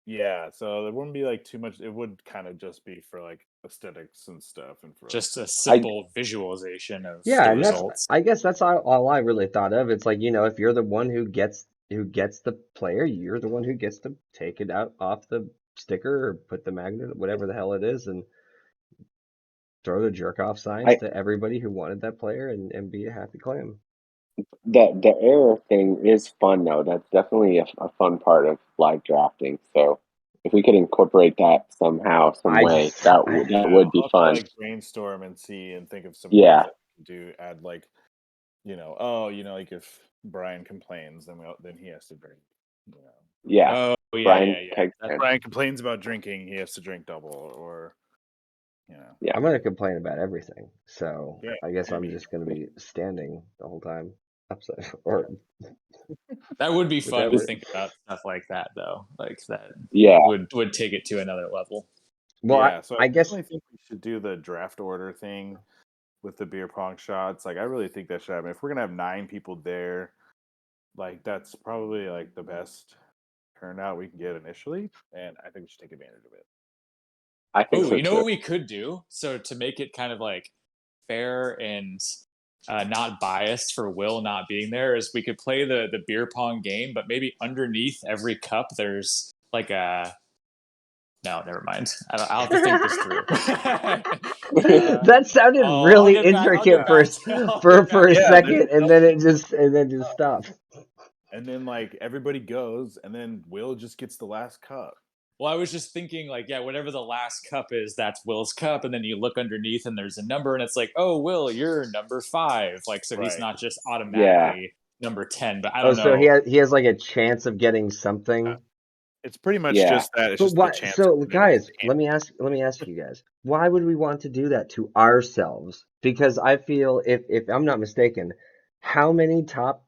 Yeah, so there wouldn't be like too much. It would kind of just be for like aesthetics and stuff, and for like Just a I simple visualization of Yeah, the and that's, results. I guess that's all I really thought of. It's like, if you're the one who gets the player, you're the one who gets to take it out off the sticker or put the magnet, whatever the hell it is, and throw the jerk off signs I to everybody who wanted that player and be a happy clam. the error thing is fun though. That's definitely a fun part of live drafting. So if we could incorporate that somehow, some I way, just, that would be I'll have to fun. like brainstorm and see and think of some ways Yeah, that we can do add like like if Brian complains, then he has to drink. You know, yeah. Oh yeah, Brian yeah, yeah. if Kegman. Brian complains about drinking, he has to drink double, or Yeah, I'm gonna complain about everything. So yeah. I guess I I'm mean, just gonna be standing the whole time, upside or That would be fun to whichever. think about stuff like that, though. Like that yeah. would take it to another level. Well, yeah. So I I guess definitely think we should do the draft order thing with the beer pong shots. Like, I really think that should happen. If we're gonna have 9 people there, like that's probably like the best turnout we can get initially, and I think we should take advantage of it. I think Oh, so you know too. what we could do? So to make it kind of like fair and not biased for Will not being there, is we could play the beer pong game, but maybe underneath every cup there's like a no, never mind. I'll have to think this through. that sounded I'll really get back. I'll get intricate back. I'll get for back a to Yeah, you. there's second, and then it just stopped. and then like everybody goes, and then Will just gets the last cup. Well, I was just thinking, like, yeah, whatever the last cup is, that's Will's cup, and then you look underneath, and there's a number, and it's like, oh, Will, you're number 5, like, so he's Right. not just Yeah, automatically number 10. But I Oh, don't so know. he has like a chance of getting Uh, something. It's pretty much yeah. just that. It's But just the why? chance So of winning. guys, let me ask you guys, why would we want to do that to ourselves? Because I feel, if I'm not mistaken, how many top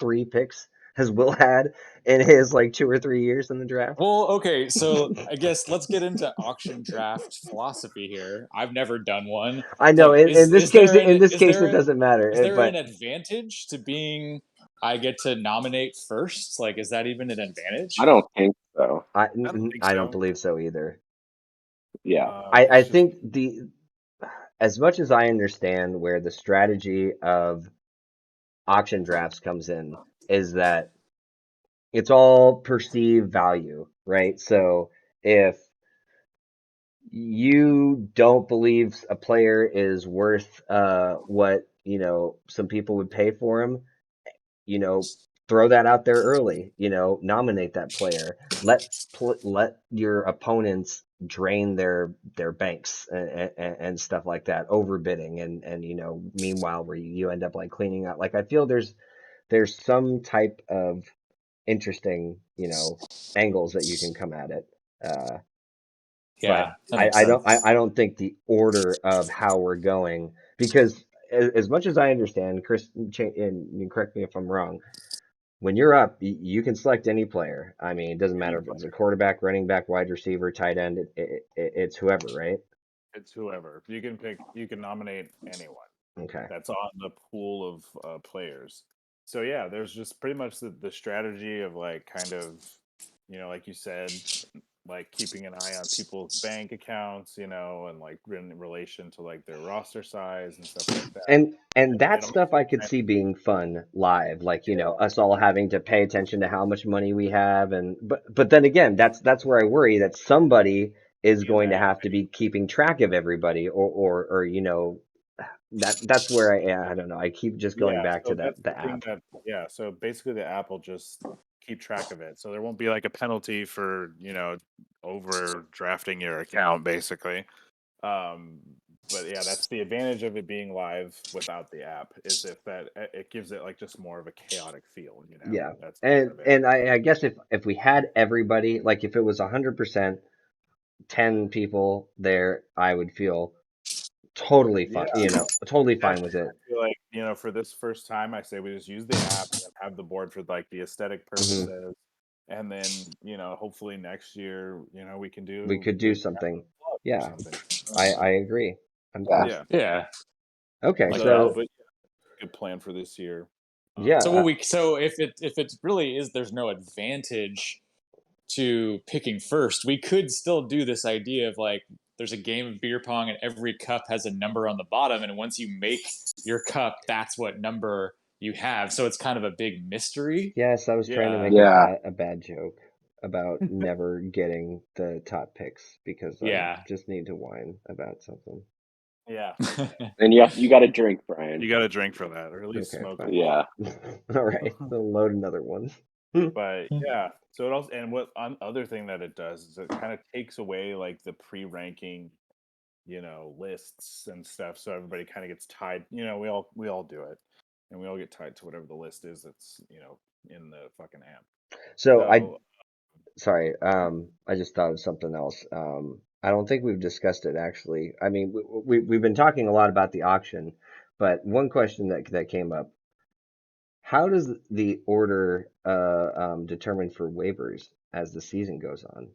3 picks has Will had in his like 2 or 3 years in the draft? Well, okay, so I guess let's get into auction draft philosophy here. I've never done one. I know Like, in this case, it doesn't is matter, there an but advantage to being I get to nominate first? Like, is that even an I advantage? don't think so. I don't think I don't so. believe so either. Yeah, I It's just think as much as I understand where the strategy of auction drafts comes in, is that it's all perceived value, right? So if you don't believe a player is worth what some people would pay for him, you know, throw that out there early. Nominate that player. Let your opponents drain their banks and stuff like that, overbidding and meanwhile where you end up like cleaning out. Like I feel there's some type of interesting angles that you can come at it. But Yeah, that I, makes I don't I, sense. I don't think the order of how we're going, because as much as I understand, Chris, and you correct me if I'm wrong, when you're up, you can select any player. I mean, it doesn't any matter if it's a player. quarterback, running back, wide receiver, tight end. It's whoever, right? It's whoever. You can pick. You can nominate anyone Okay. that's on the pool of players. So yeah, there's just pretty much the strategy of like kind of, like you said, like keeping an eye on people's bank accounts, and like in relation to like their roster size and stuff like that. And that And also stuff I could kind see being fun live, like of, us all having to pay attention to how much money we have, and but then again, that's where I worry that somebody is yeah, in going to that have to be keeping track of everybody, or that's where I don't know. I keep just going Yeah, back to so that that's the the thing app. that so basically the app will just keep track of it. So there won't be like a penalty for, over drafting your account basically. Um but yeah, that's the advantage of it being live without the app is if that it gives it like just more of a chaotic feel. Yeah, That's the and advantage. and I guess if we had everybody, like if it was 100%, 10 people there, I would feel totally fine, totally Yeah, fine with it. I feel like, for this first time, I say we just use the app and have the board for like the aesthetic purposes. And then, hopefully next year, we can We do could do the something. club or Yeah, something. I agree. Yeah. Yeah. Yeah. Okay, Like so that. But good plan for this year. yeah, So if it really is, there's no advantage to picking first, we could still do this idea of like there's a game of beer pong and every cup has a number on the bottom, and once you make your cup, that's what number you have. So it's kind of a big mystery. yes, I was trying to make Yeah. a bad joke about never getting the top picks because I Yeah. just need to whine about something. Yeah. And you got to drink, Brian. You got to drink for that, or at least Okay, smoke. fine. Yeah. All right, I'll load another one. But yeah, so it also, and what other thing that it does is it kind of takes away like the pre-ranking, lists and stuff. So everybody kind of gets tied. We all do it, and we all get tied to whatever the list is that's in the fucking app. So So sorry, I just thought of something else. I don't think we've discussed it actually. I mean, we've been talking a lot about the auction, but one question that came up: how does the order determine for waivers as the season goes on?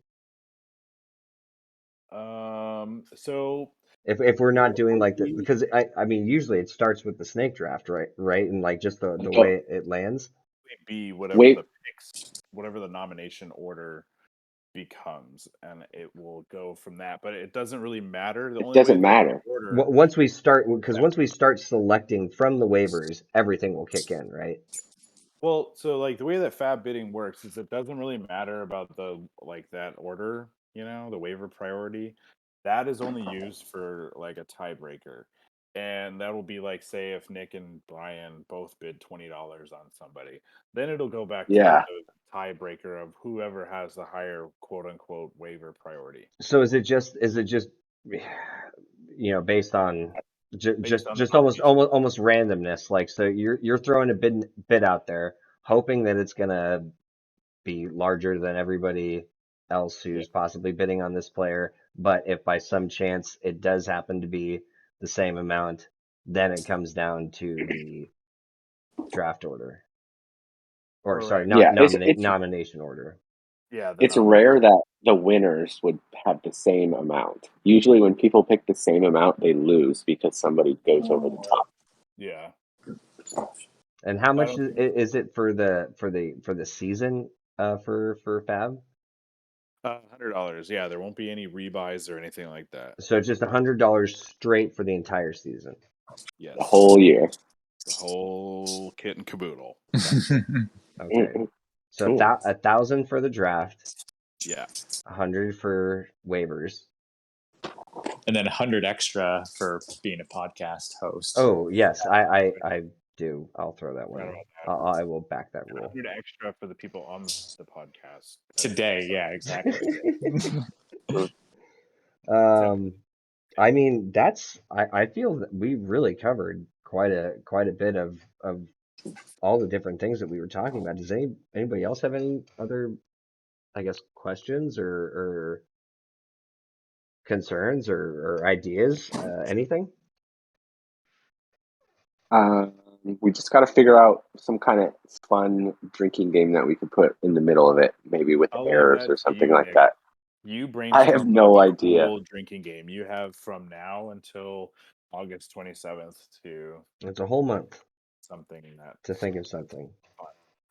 so If we're there not doing will like the, be because I mean usually it starts with the snake draft, right, and like just the Oh, way it lands. whatever wait. the picks, whatever the nomination order becomes, and it will go from that. But it doesn't really matter. The It only way doesn't that matter. the order Once we start, because once we start selecting from the waivers, everything will kick in, right? Well, so like the way that fab bidding works is it doesn't really matter about the like that order, the waiver priority. That is only used for like a tiebreaker. And that will be like say if Nick and Brian both bid $20 on somebody, then it'll go back to Yeah. the tiebreaker of whoever has the higher quote unquote waiver priority. So is it just based on Based on the just nomination. almost randomness, like so you're throwing a bid out there hoping that it's gonna be larger than everybody else Yeah. who's possibly bidding on this player, but if by some chance it does happen to be the same amount, then it comes down to the draft order, or sorry, Correct. not Yeah. nomination order. Yeah, the It's nomination. rare that the winners would have the same amount. Usually, when people pick the same amount, they lose because somebody goes over the top. Yeah. And how I much don't think is it for the season for Fab? $100. Yeah, there won't be any rebuys or anything like that. So it's just $100 straight for the entire season. Yes. The whole year. The whole kit and caboodle. Okay. So Cool. 1,000 for the draft, Yeah. 100 for waivers. And then 100 extra for being a podcast host. Oh yes, I do. I'll throw that one Right in. about I will back that that. rule. 100 extra for the people on the podcast Today, yeah, exactly. I mean I feel that we really covered quite a bit of all the different things that we were talking about. Does anybody else have any other, I guess, questions or concerns or ideas? Anything? We just got to figure out some kind of fun drinking game that we could put in the middle of it, maybe with I'll leave errors that or to something you, like Nick. that. You I have brainstorm no up a idea. cool drinking game. You have from now until August 27th to It's a whole month something that. to think of something.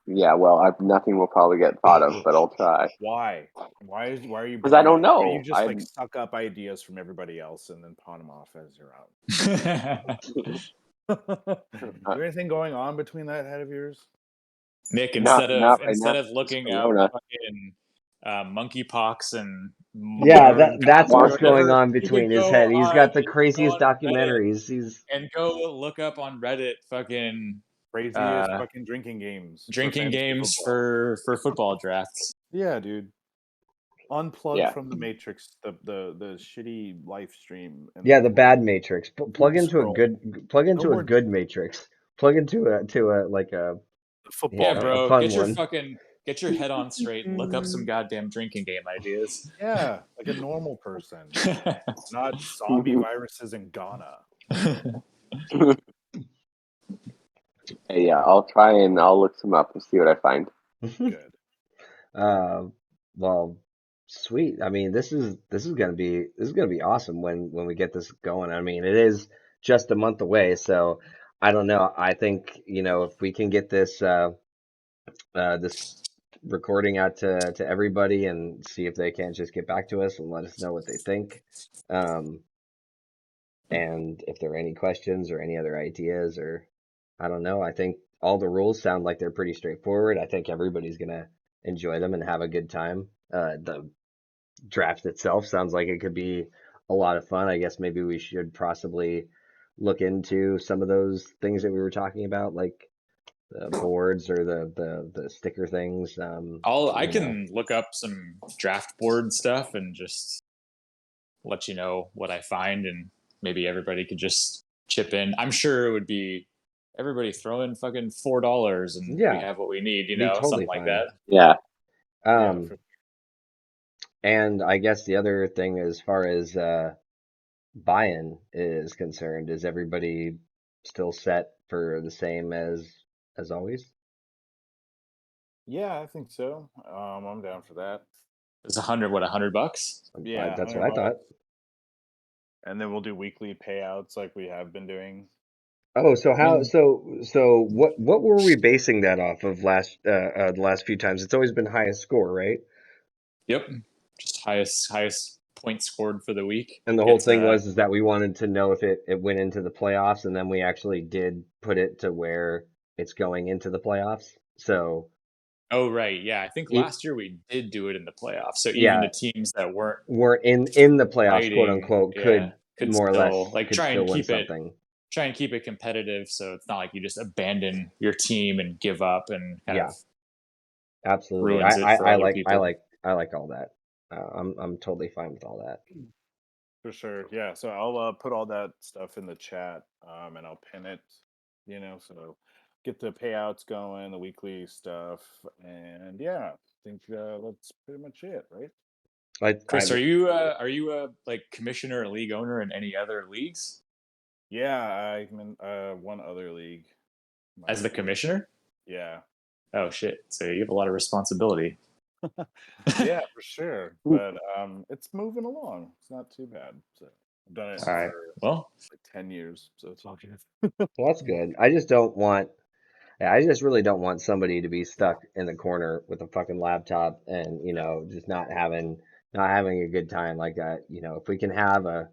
Yeah, well, nothing will probably get thought of, but I'll try. Why? Why are you? Because I don't Why do you know. just like suck up ideas from everybody else and then pawn them off as your own? Is there anything going on between that head of yours? Nick, not right now. instead of It's looking up Corona. fucking monkeypox and Yeah, modern that's gospel or what's going whatever, on you could between his go head. He's on got the craziest Reddit documentaries. He's and go look up on Reddit fucking Craziest fucking drinking games. drinking games football. for football drafts. Yeah, dude. Unplug Yeah. from the Matrix, the shitty live stream. And yeah, the bad Matrix. Plug into a scroll. a good Matrix. Plug into a like a Football. Yeah, bro, fun get your one. fucking get your head on straight and look up some goddamn drinking game ideas. Yeah, like a normal person, not zombie viruses in Ghana. Hey, yeah, I'll try and I'll look some up and see what I find. Good. Well, sweet. I mean, this is gonna be awesome when we get this going. I mean, it is just a month away, so I don't know. I think, if we can get this recording out to everybody and see if they can't just get back to us and let us know what they think. Um, and if there are any questions or any other ideas, or I don't know. I think all the rules sound like they're pretty straightforward. I think everybody's gonna enjoy them and have a good time. The draft itself sounds like it could be a lot of fun. I guess maybe we should possibly look into some of those things that we were talking about, like the boards or the sticker things. I can look up some draft board stuff and just let you know what I find, and maybe everybody could just chip in. I'm sure it would be everybody throw in fucking $4 and we Yeah, have what we need, be totally something like fine. that. Yeah. Yeah, Um, and I guess the other thing as far as buy-in is concerned, is everybody still set for the same as always? yeah, I think so. I'm down for that. It's $100 bucks? Yeah, That's what I 100 thought. bucks. And then we'll do weekly payouts like we have been doing. Oh, so I how mean, so what were we basing that off of the last few times? It's always been highest score, right? yep, just highest point scored for the week And the whole gets thing was is that we wanted to know if it went into the playoffs, and then we actually did put it to where it's going into the playoffs. So Oh right, yeah. I think it, last year we did do it in the playoffs. So even yeah, the teams that weren't we're in the playoffs, quote fighting, unquote, yeah, could could more or still less like could still win something. try and keep it competitive, so it's not like you just abandon your team and give up and kind of Yeah, absolutely. ruins it for I other like people. all that. I'm totally fine with all that. For sure. Yeah. So I'll put all that stuff in the chat, and I'll pin it, so get the payouts going, the weekly stuff. And yeah, I think that's pretty much it, right? Chris, are you a like commissioner or league owner in any other leagues Yeah, I'm in one other league. as the commissioner? Yeah. Oh shit! So you have a lot of responsibility. Yeah, for sure. But it's moving along. It's not too bad. So I've done it All right. for Well, like 10 years, so it's all good. Well, that's good. I just don't want. Yeah, I just really don't want somebody to be stuck in the corner with a fucking laptop and, just not having a good time like that. If we can have a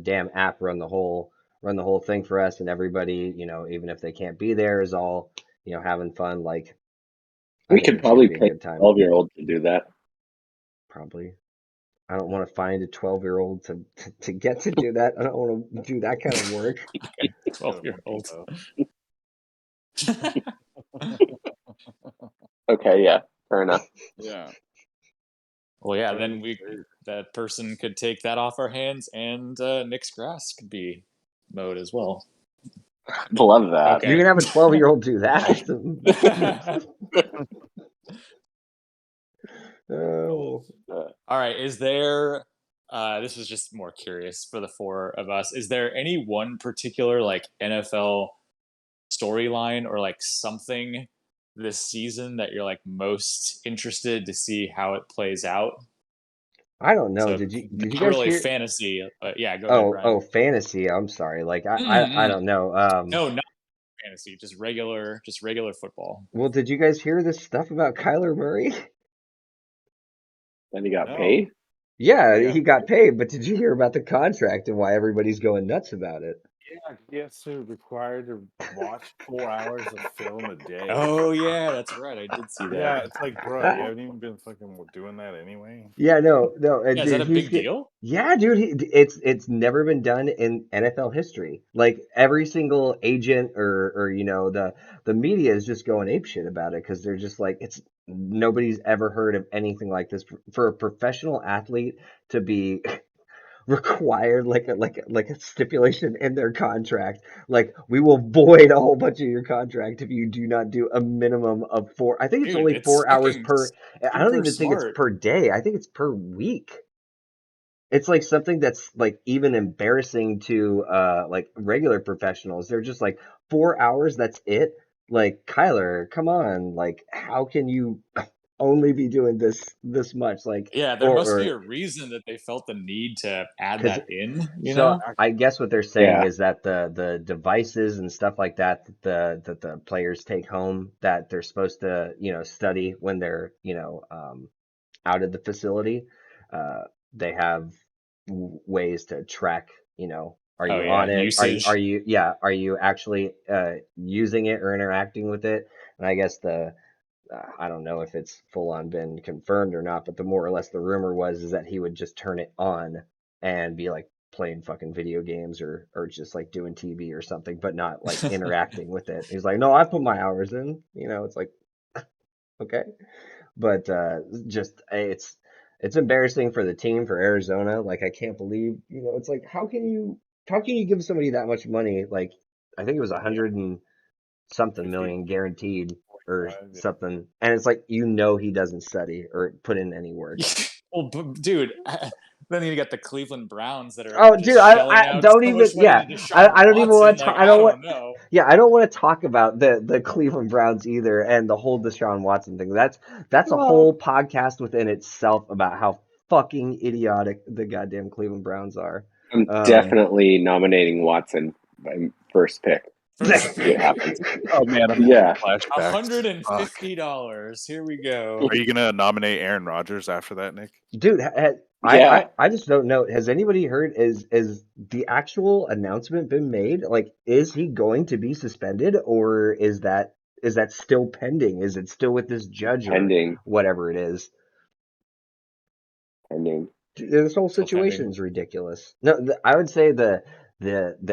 damn app run the whole thing for us, and everybody, even if they can't be there, is all, having fun, like, I We think could it's gonna probably be a pay good a time. 12-year-old to do that. Probably. I don't want to find a 12-year-old to get to do that. I don't want to do that kind of work. 12-year-old. Okay, yeah, fair enough. Yeah. Well, yeah. Very, Then very that person could take that off our hands, and Nick's grass could be mowed as well. Love that. You can Okay. have a 12-year-old do that. Oh. Uh, All right. Is there? This was just more curious for the four of us. Is there any one particular like NFL storyline or like something this season that you're like most interested to see how it plays out? I don't know. So Did you not guys really hear? fantasy, but yeah, go ahead, Oh, Brian. fantasy. I'm sorry. Like I Mm-mm. don't know. No, not fantasy, just regular football. Well, did you guys hear this stuff about Kyler Murray? then he got No. paid. Yeah, He got he got paid, but did you hear about the contract and why everybody's going nuts about it? Yeah, he has to required to watch 4 hours of film a day. Oh yeah, that's right. I did see that. Yeah, it's like, bro, you haven't even been fucking doing that anyway. Yeah, no, Yeah, is that dude, a big deal? yeah, dude, it's never been done in NFL history. Like every single agent or the media is just going apeshit about it because they're just like nobody's ever heard of anything like this for a professional athlete to be required like a stipulation in their contract. Like we will void a whole bunch of your contract if you do not do a minimum of four. I think it's Dude, only it's 4 hours fucking per. I don't super even think it's smart. per day. I think it's per week. It's like something that's like even embarrassing to like regular professionals. They're just like 4 hours, that's it. Like Kyler, come on. Like how can you only be doing this much? Like Yeah, there must be or a reason that they felt the need to add because that in, you so know? I guess what they're saying Yeah. is that the devices and stuff like that that the players take home that they're supposed to, study when they're, out of the facility, uh, they have ways to track, are Oh you yeah, on it? Are usage. you, yeah, are you actually using it or interacting with it? And I guess I don't know if it's full on been confirmed or not, but the more or less the rumor was is that he would just turn it on and be like playing fucking video games or just like doing TV or something, but not like interacting with it. He's like, no, I put my hours in. It's like, okay, but just it's embarrassing for the team for Arizona. Like I can't believe, it's like how can you give somebody that much money? Like I think it was a Yeah, hundred and something 50, million guaranteed or 45. Yeah. something. And it's like, he doesn't study or put in any work. Well, dude, then you got the Cleveland Browns that are Oh, dude, just I, shelling I out don't so much even, money yeah, to Deshaun I don't even Watson. want to Like, talk, I I don't want, don't know. yeah, I don't want to talk about the Cleveland Browns either and the whole Deshaun Watson thing. That's a Well, whole podcast within itself about how fucking idiotic the goddamn Cleveland Browns are. I'm Um, definitely nominating Watson by first pick. First See what pick, happens. oh man, I'm having Yeah. flashbacks. Fuck. $150. Here we go. Are you gonna nominate Aaron Rodgers after that, Nick? dude, Yeah. I just don't know. Has anybody heard, is the actual announcement been made? Like, is he going to be suspended or is that still pending? Is it still with this judge or Pending. whatever it is? Pending. This whole Still situation pending. is ridiculous. No, I would say the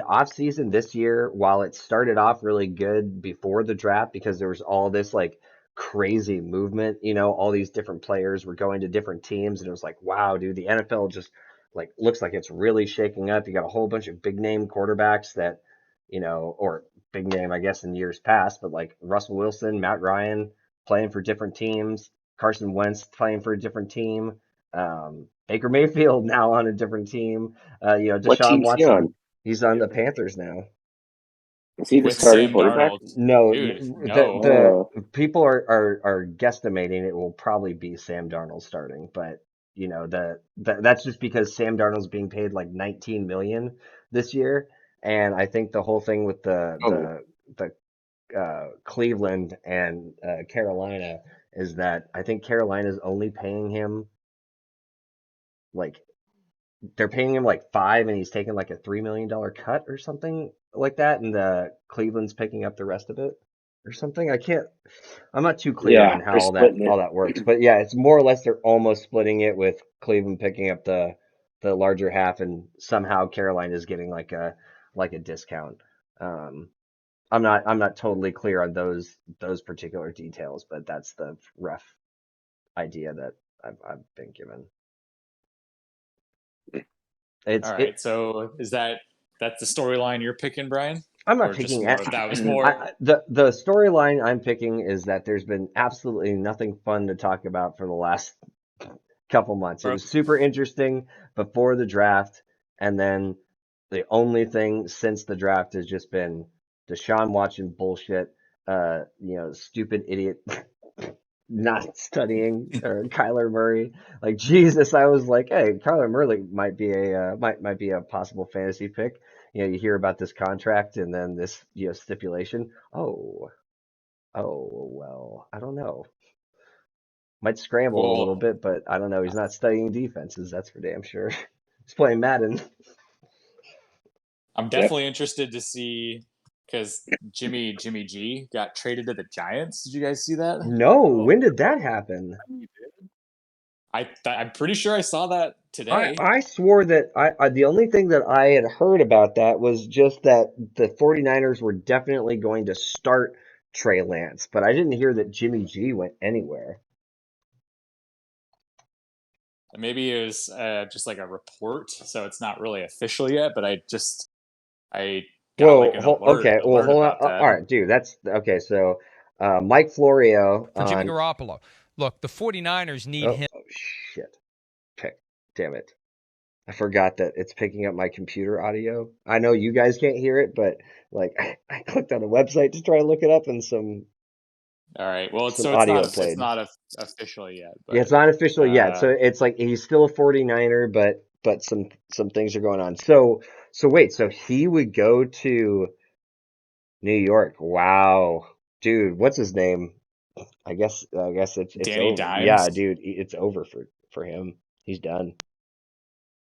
off season this year, while it started off really good before the draft because there was all this like crazy movement, all these different players were going to different teams, and it was like, wow, dude, the NFL just like looks like it's really shaking up. You got a whole bunch of big name quarterbacks that, or big name, I guess, in years past, but like Russell Wilson, Matt Ryan playing for different teams, Carson Wentz playing for a different team. Baker Mayfield now on a different team. What Deshaun team's he Watson, on? he's on the Panthers now. Is he the With starting Sam quarterback? Darnold. No, Dude, no. Oh, the people are guesstimating it will probably be Sam Darnold starting, but that's just because Sam Darnold's being paid like 19 million this year, and I think the whole thing with oh, the Cleveland and Carolina is that I think Carolina's only paying him like they're paying him like five and he's taking like a $3 million cut or something like that, and Cleveland's picking up the rest of it or something. I'm not too clear yeah. on how They're splitting all it. that works, but yeah, it's more or less they're almost splitting it with Cleveland picking up the larger half, and somehow Carolina's getting like a discount. Um, I'm not totally clear on those particular details, but that's the rough idea that I've been given. All It right. So that's the storyline you're picking, Brian? I'm not Or just picking. more that was more The storyline I'm picking is that there's been absolutely nothing fun to talk about for the last couple months. It bro. was super interesting before the draft, and then the only thing since the draft has just been Deshaun watching bullshit. Stupid idiot not studying or Kyler Murray. Like Jesus, I was like, hey, Kyler Murray might be might be a possible fantasy pick. You hear about this contract and then this stipulation. Oh, I don't know. Might scramble a little Well, bit, but I don't know. He's not studying defenses, that's for damn sure. He's playing Madden. I'm Yep. definitely interested to see because Jimmy G got traded to the Giants. Did you guys see that? No, Oh, when did that happen? you did? I'm pretty sure I saw that I, today. I swore that the only thing that I had heard about that was just that the 49ers were definitely going to start Trey Lance, but I didn't hear that Jimmy G went anywhere. Maybe it was just like a report, so it's not really official yet. But I got like an Okay. Well, alert hold on. about that. All right, dude. That's okay. So, Mike Florio For Jimmy on. Garoppolo. Look, the 49ers need him. Oh shit! Damn it! I forgot that it's picking up my computer audio. I know you guys can't hear it, but like I clicked on a website to try to look it up, and All right. Well, some it's audio not played. official yet, Yeah, but it's not official yet. So it's like he's still a 49er, but some things are going on. So wait, so he would go to New York. Wow. Dude, what's his name? I guess it's Danny over. Yeah, Dimes. dude, it's over for him. He's done.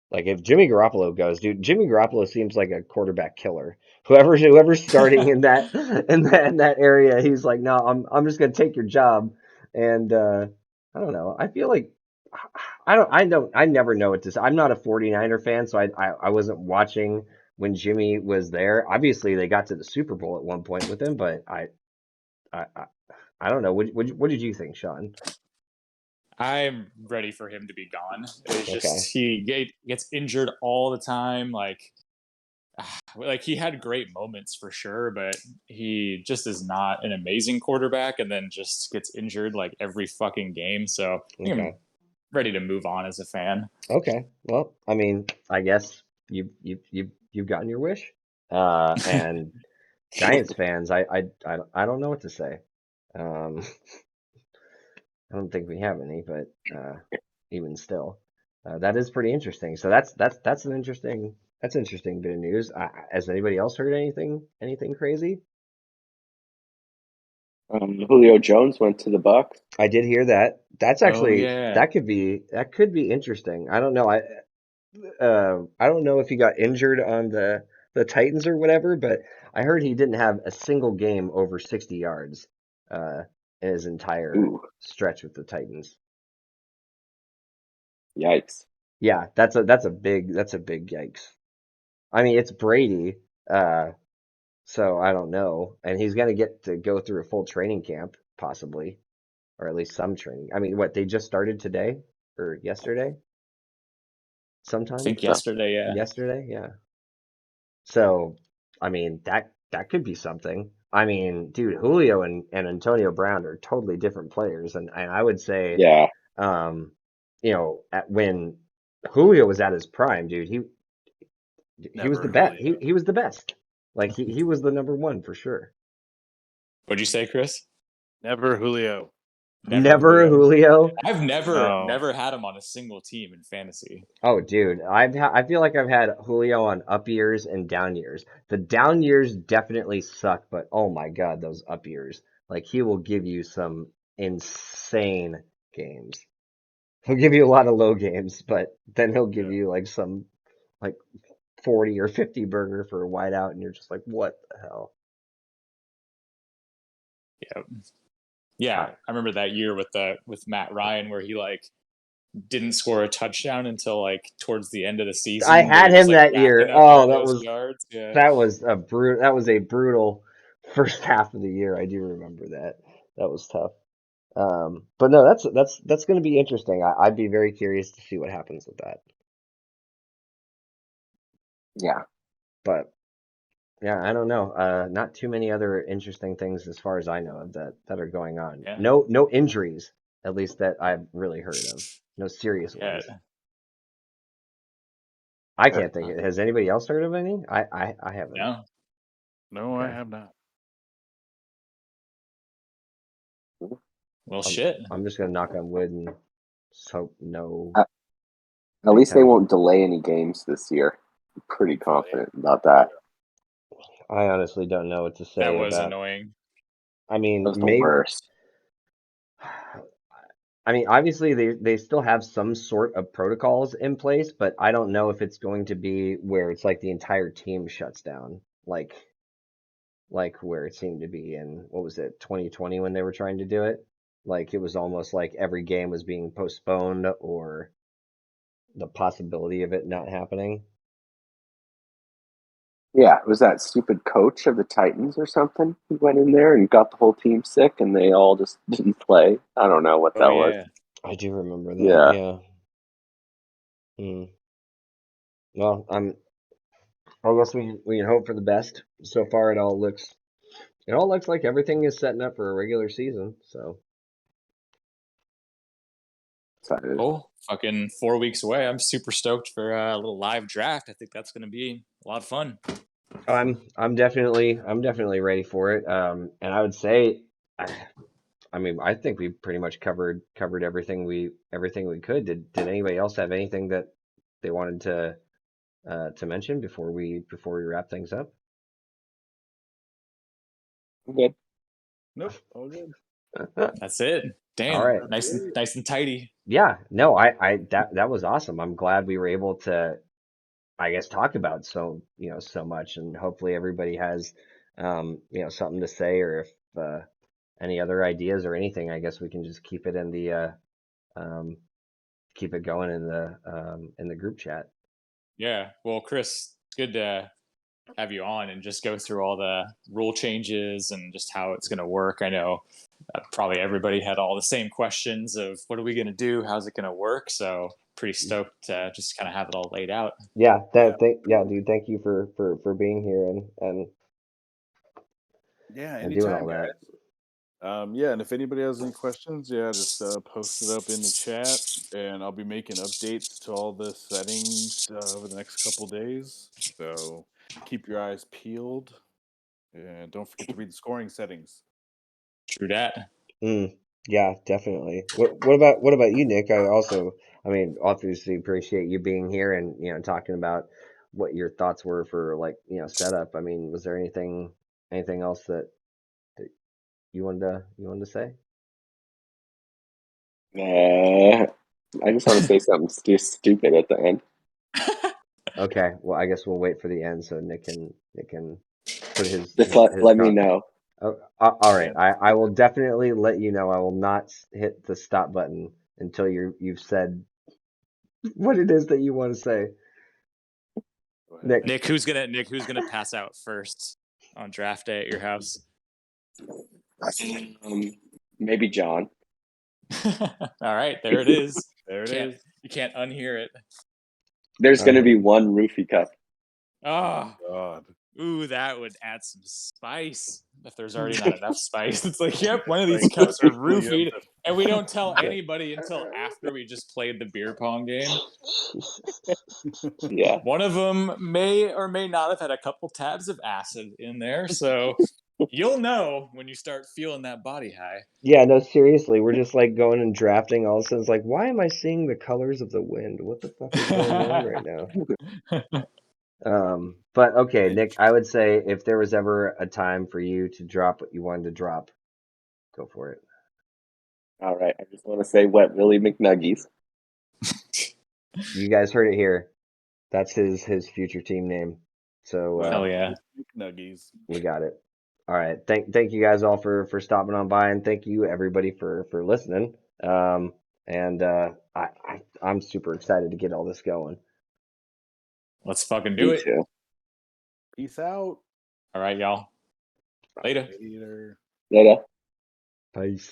Like if Jimmy Garoppolo goes, dude, Jimmy Garoppolo seems like a quarterback killer. Whoever's starting in that area, he's like, no, I'm just gonna take your job. And I don't know. I feel like I never know what to say. I'm not a 49er fan, so I wasn't watching when Jimmy was there. Obviously, they got to the Super Bowl at one point with him, but I I, I don't know. What did you think, Sean? I'm ready for him to be gone. It's Okay. just gets injured all the time. Like he had great moments for sure, but he just is not an amazing quarterback, and then just gets injured like every fucking game. So I think I'm Okay. ready to move on as a fan. Okay. Well, I mean, I guess you've gotten your wish. And Giants fans, I don't know what to say. Um, I don't think we have any, but even still, that is pretty interesting. So that's an interesting bit of news. Has anybody else heard anything crazy? Julio Jones went to the Bucks. I did hear that. That's Oh actually yeah, that could be interesting. I don't know. I don't know if he got injured on the Titans or whatever, but I heard he didn't have a single game over 60 yards uh, in his entire Ooh, stretch with the Titans. yikes! Yeah, that's a big yikes. I mean, it's Brady, uh, so I don't know, and he's gonna get to go through a full training camp possibly, or at least some training. I mean, what they just started today or yesterday, I sometime think yesterday. Yeah, yesterday, yeah. So, I mean, that could be something. I mean, dude, Julio and Antonio Brown are totally different players, and I would say, Yeah, um, when Julio was at his prime, dude, he was the Never best. Julio. He was the best. Like he was the number one for sure. what'd you say, Chris? Never Julio. Never Never Julio. Julio. I've No. never had him on a single team in fantasy. Oh, dude, I feel like I've had Julio on up years and down years. The down years definitely suck, but oh my God, those up years. Like he will give you some insane games. He'll give you a lot of low games, but then he'll give Yeah. you like some like 40 or 50 burger for a wideout, and you're just like, what the hell? Yeah, I, yeah. I remember that year with Matt Ryan where he like didn't score a touchdown until like towards the end of the I season, but had he was him like that year. racking up Oh, all those yards. Yeah, that was a brutal first half of the year. I do remember that. That was tough. But no, that's going to be interesting. I'd be very curious to see what happens with that. yeah. But yeah, I don't know. Not too many other interesting things as far as I know of that are going on. yeah, No injuries, at least that I've really heard of. No serious yeah. ones. I Huh. can't think of. Has anybody else heard of any? I haven't. No, No, I Okay. have not. well, I'm shit. I'm just gonna knock on wood and just hope no At, at Big least they Ten. won't delay any games this year. I'm pretty Oh yeah. confident about that. I honestly don't know what to That say was about. annoying. I That mean, was the maybe. worst. I mean, obviously they still have some sort of protocols in place, but I don't know if it's going to be where it's like the entire team shuts down, like where it seemed to be in what was it, 2020 when they were trying to do it. Like it was almost like every game was being postponed or the possibility of it not happening. Yeah, it was that stupid coach of the Titans or something. He went in there and got the whole team sick, and they all just didn't play. I don't know what Oh that was. yeah, I do remember that. Yeah, Yeah. Mm. Well, I guess we can hope for the best. So far, it all looks like everything is setting up for a regular season. So Excited. Oh, fucking 4 weeks away. I'm super stoked for a little live draft. I think that's going to be a lot of fun. I'm definitely ready for it. And I would say, I mean, I think we pretty much covered everything we could. Did anybody else have anything that they wanted to mention before we wrap things up? Good. Nope, all good. That's it. All Damn, right. nice and tidy. Yeah, no, I that was awesome. I'm glad we were able to, I guess, talk about so much, and hopefully everybody has, something to say, or if any other ideas or anything, I guess we can just keep it in the um, keep it going in the group chat. Yeah. Well, Chris, it's good to have you on and just go through all the rule changes and just how it's going to work. I know probably everybody had all the same questions of what are we going to do? How's it going to work? So pretty stoked to just kind of have it all laid out. Yeah, Yeah, dude, thank you for being here yeah, and doing anytime, all that. guys. Yeah, and if anybody has any questions, yeah, just post it up in the chat, and I'll be making updates to all the settings over the next couple days. So keep your eyes peeled, and don't forget to read the scoring settings. True that. Mm, yeah, definitely. What about you, Nick? I mean, obviously appreciate you being here and talking about what your thoughts were for like setup. I mean, was there anything else that you wanted to say? I just want to say something stupid at the end. Okay, well, I guess we'll wait for the end so Nick can put Just let me comment. know. Oh, all right. Yeah, I will definitely let you know. I will not hit the stop button until you've said what it is that you want to say. go ahead. Nick. Nick, who's gonna pass out first on draft day at your house? Maybe John. All right, there it is. There it Can't is. you can't unhear it. There's All going to be right. one roofie cup. Oh, God. ooh, that would add some spice. If there's already not enough spice, it's like, yep, one of Like, these cups are you have roofied, to. and we don't tell anybody until after we just played the beer pong game. Yeah. One of them may or may not have had a couple tabs of acid in there, so you'll know when you start feeling that body high. Yeah, no, seriously, we're just like going and drafting. All of a sudden, it's like, why am I seeing the colors of the wind? What the fuck is going on right now? But okay, Nick, I would say if there was ever a time for you to drop what you wanted to drop, go for it. All right. I just want to say Wet Willie McNuggies. You guys heard it here. That's his future team name. So Hell yeah. Nuggies. we got it. All right. Thank you guys all for stopping on by, and thank you everybody for listening. And I'm super excited to get all this going. Let's fucking do Me it. too. Peace out. All right, y'all. Later. Later. Later. Peace.